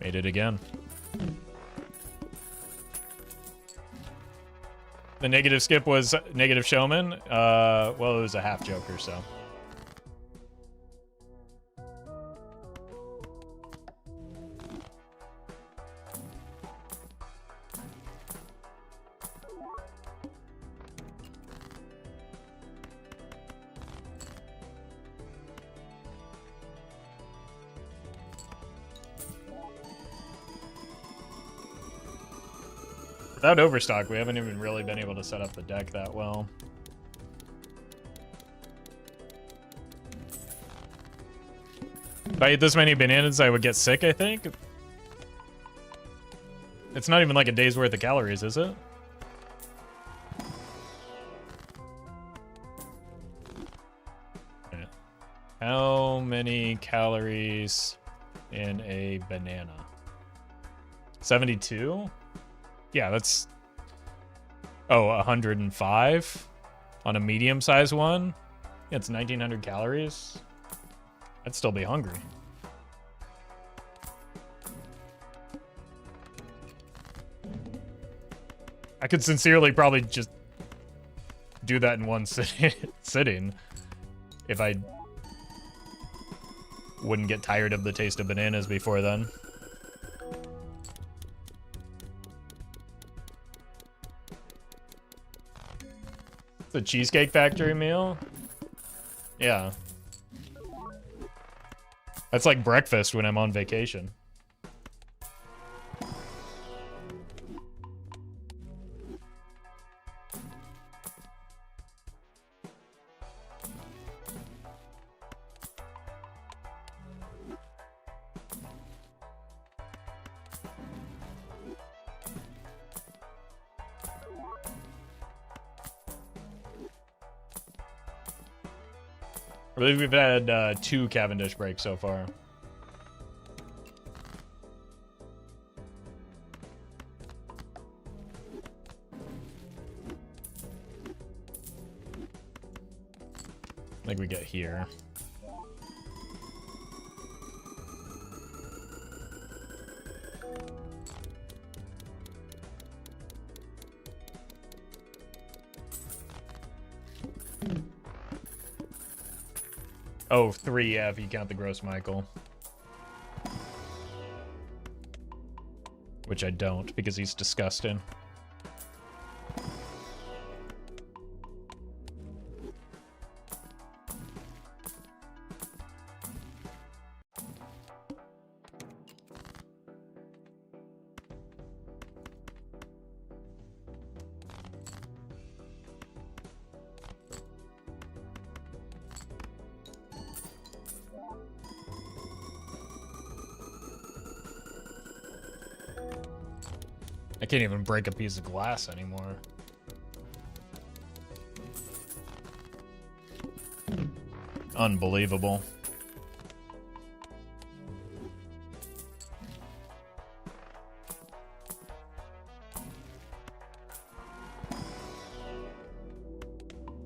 Made it again. The negative skip was negative showman. Well, it was a half joker, so. Without overstock, we haven't even really been able to set up the deck that well. If I ate this many bananas, I would get sick, I think. It's not even like a day's worth of calories, is it? Okay. How many calories in a banana? 72? Yeah, that's... Oh, 105 on a medium-sized one? Yeah, it's 1,900 calories. I'd still be hungry. I could sincerely probably just do that in one sitting if I wouldn't get tired of the taste of bananas before then. The Cheesecake Factory meal? Yeah. That's like breakfast when I'm on vacation. I believe we've had 2 Cavendish breaks so far. I think we get here. Oh, 3, yeah, if you count the Gross Michael. Which I don't, because he's disgusting. I can't even break a piece of glass anymore. Unbelievable.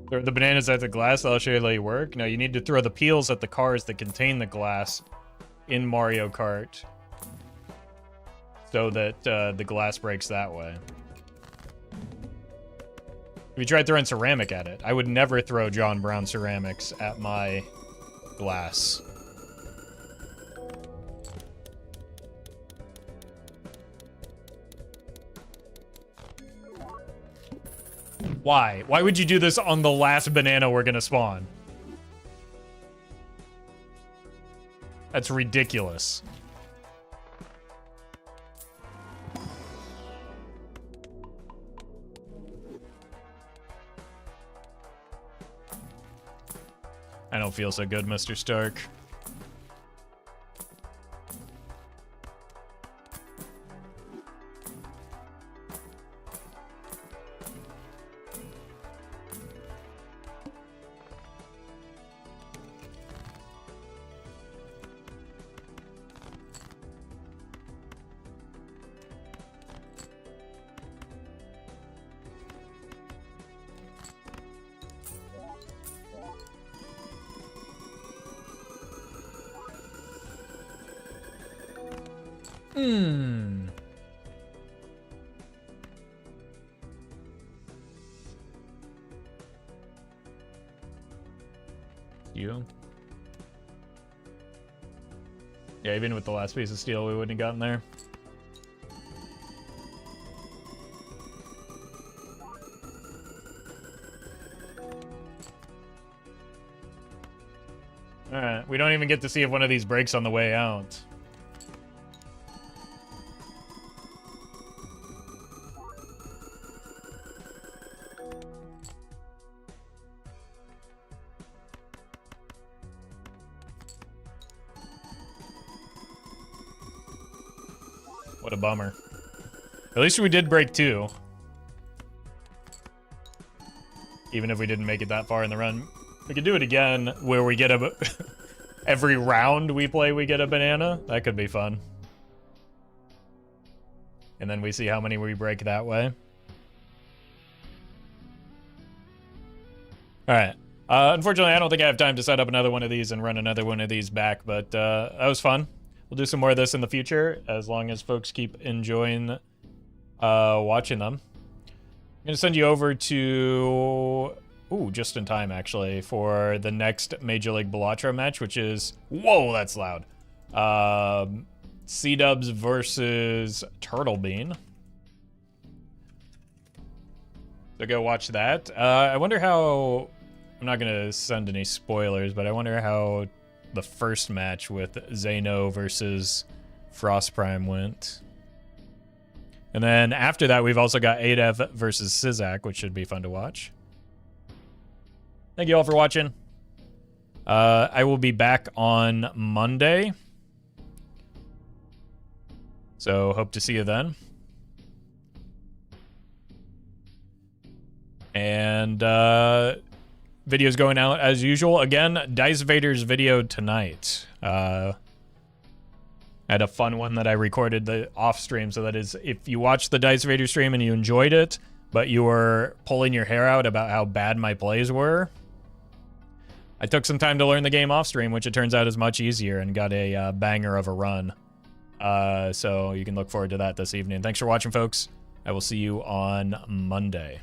Throw the bananas at the glass, I'll show you how you work. No, you need to throw the peels at the cars that contain the glass in Mario Kart, so that the glass breaks that way. If you tried throwing ceramic at it, I would never throw John Brown ceramics at my glass. Why? Why would you do this on the last banana we're gonna spawn? That's ridiculous. I don't feel so good, Mr. Stark. You? Yeah, even with the last piece of steel, we wouldn't have gotten there. Alright, we don't even get to see if one of these breaks on the way out. What a bummer. At least we did break 2. Even if we didn't make it that far in the run. We could do it again where we get a... every round we play, we get a banana. That could be fun. And then we see how many we break that way. Alright. Unfortunately, I don't think I have time to set up another one of these and run another one of these back, but that was fun. We'll do some more of this in the future, as long as folks keep enjoying watching them. I'm going to send you over to... Ooh, just in time, actually, for the next Major League Balatro match, which is... Whoa, that's loud. C-Dubs versus Turtle Bean. So go watch that. I wonder how... I'm not going to send any spoilers, but I wonder how the first match with Zeno versus Frost Prime went. And then after that, we've also got Adev versus Sizak, which should be fun to watch. Thank you all for watching. I will be back on Monday. So hope to see you then. And videos going out as usual. Again, Dice Vader's video tonight. I had a fun one that I recorded the off stream. So that is, if you watched the Dice Vader stream and you enjoyed it, but you were pulling your hair out about how bad my plays were, I took some time to learn the game off stream, which it turns out is much easier, and got a banger of a run. So you can look forward to that this evening. Thanks for watching, folks. I will see you on Monday.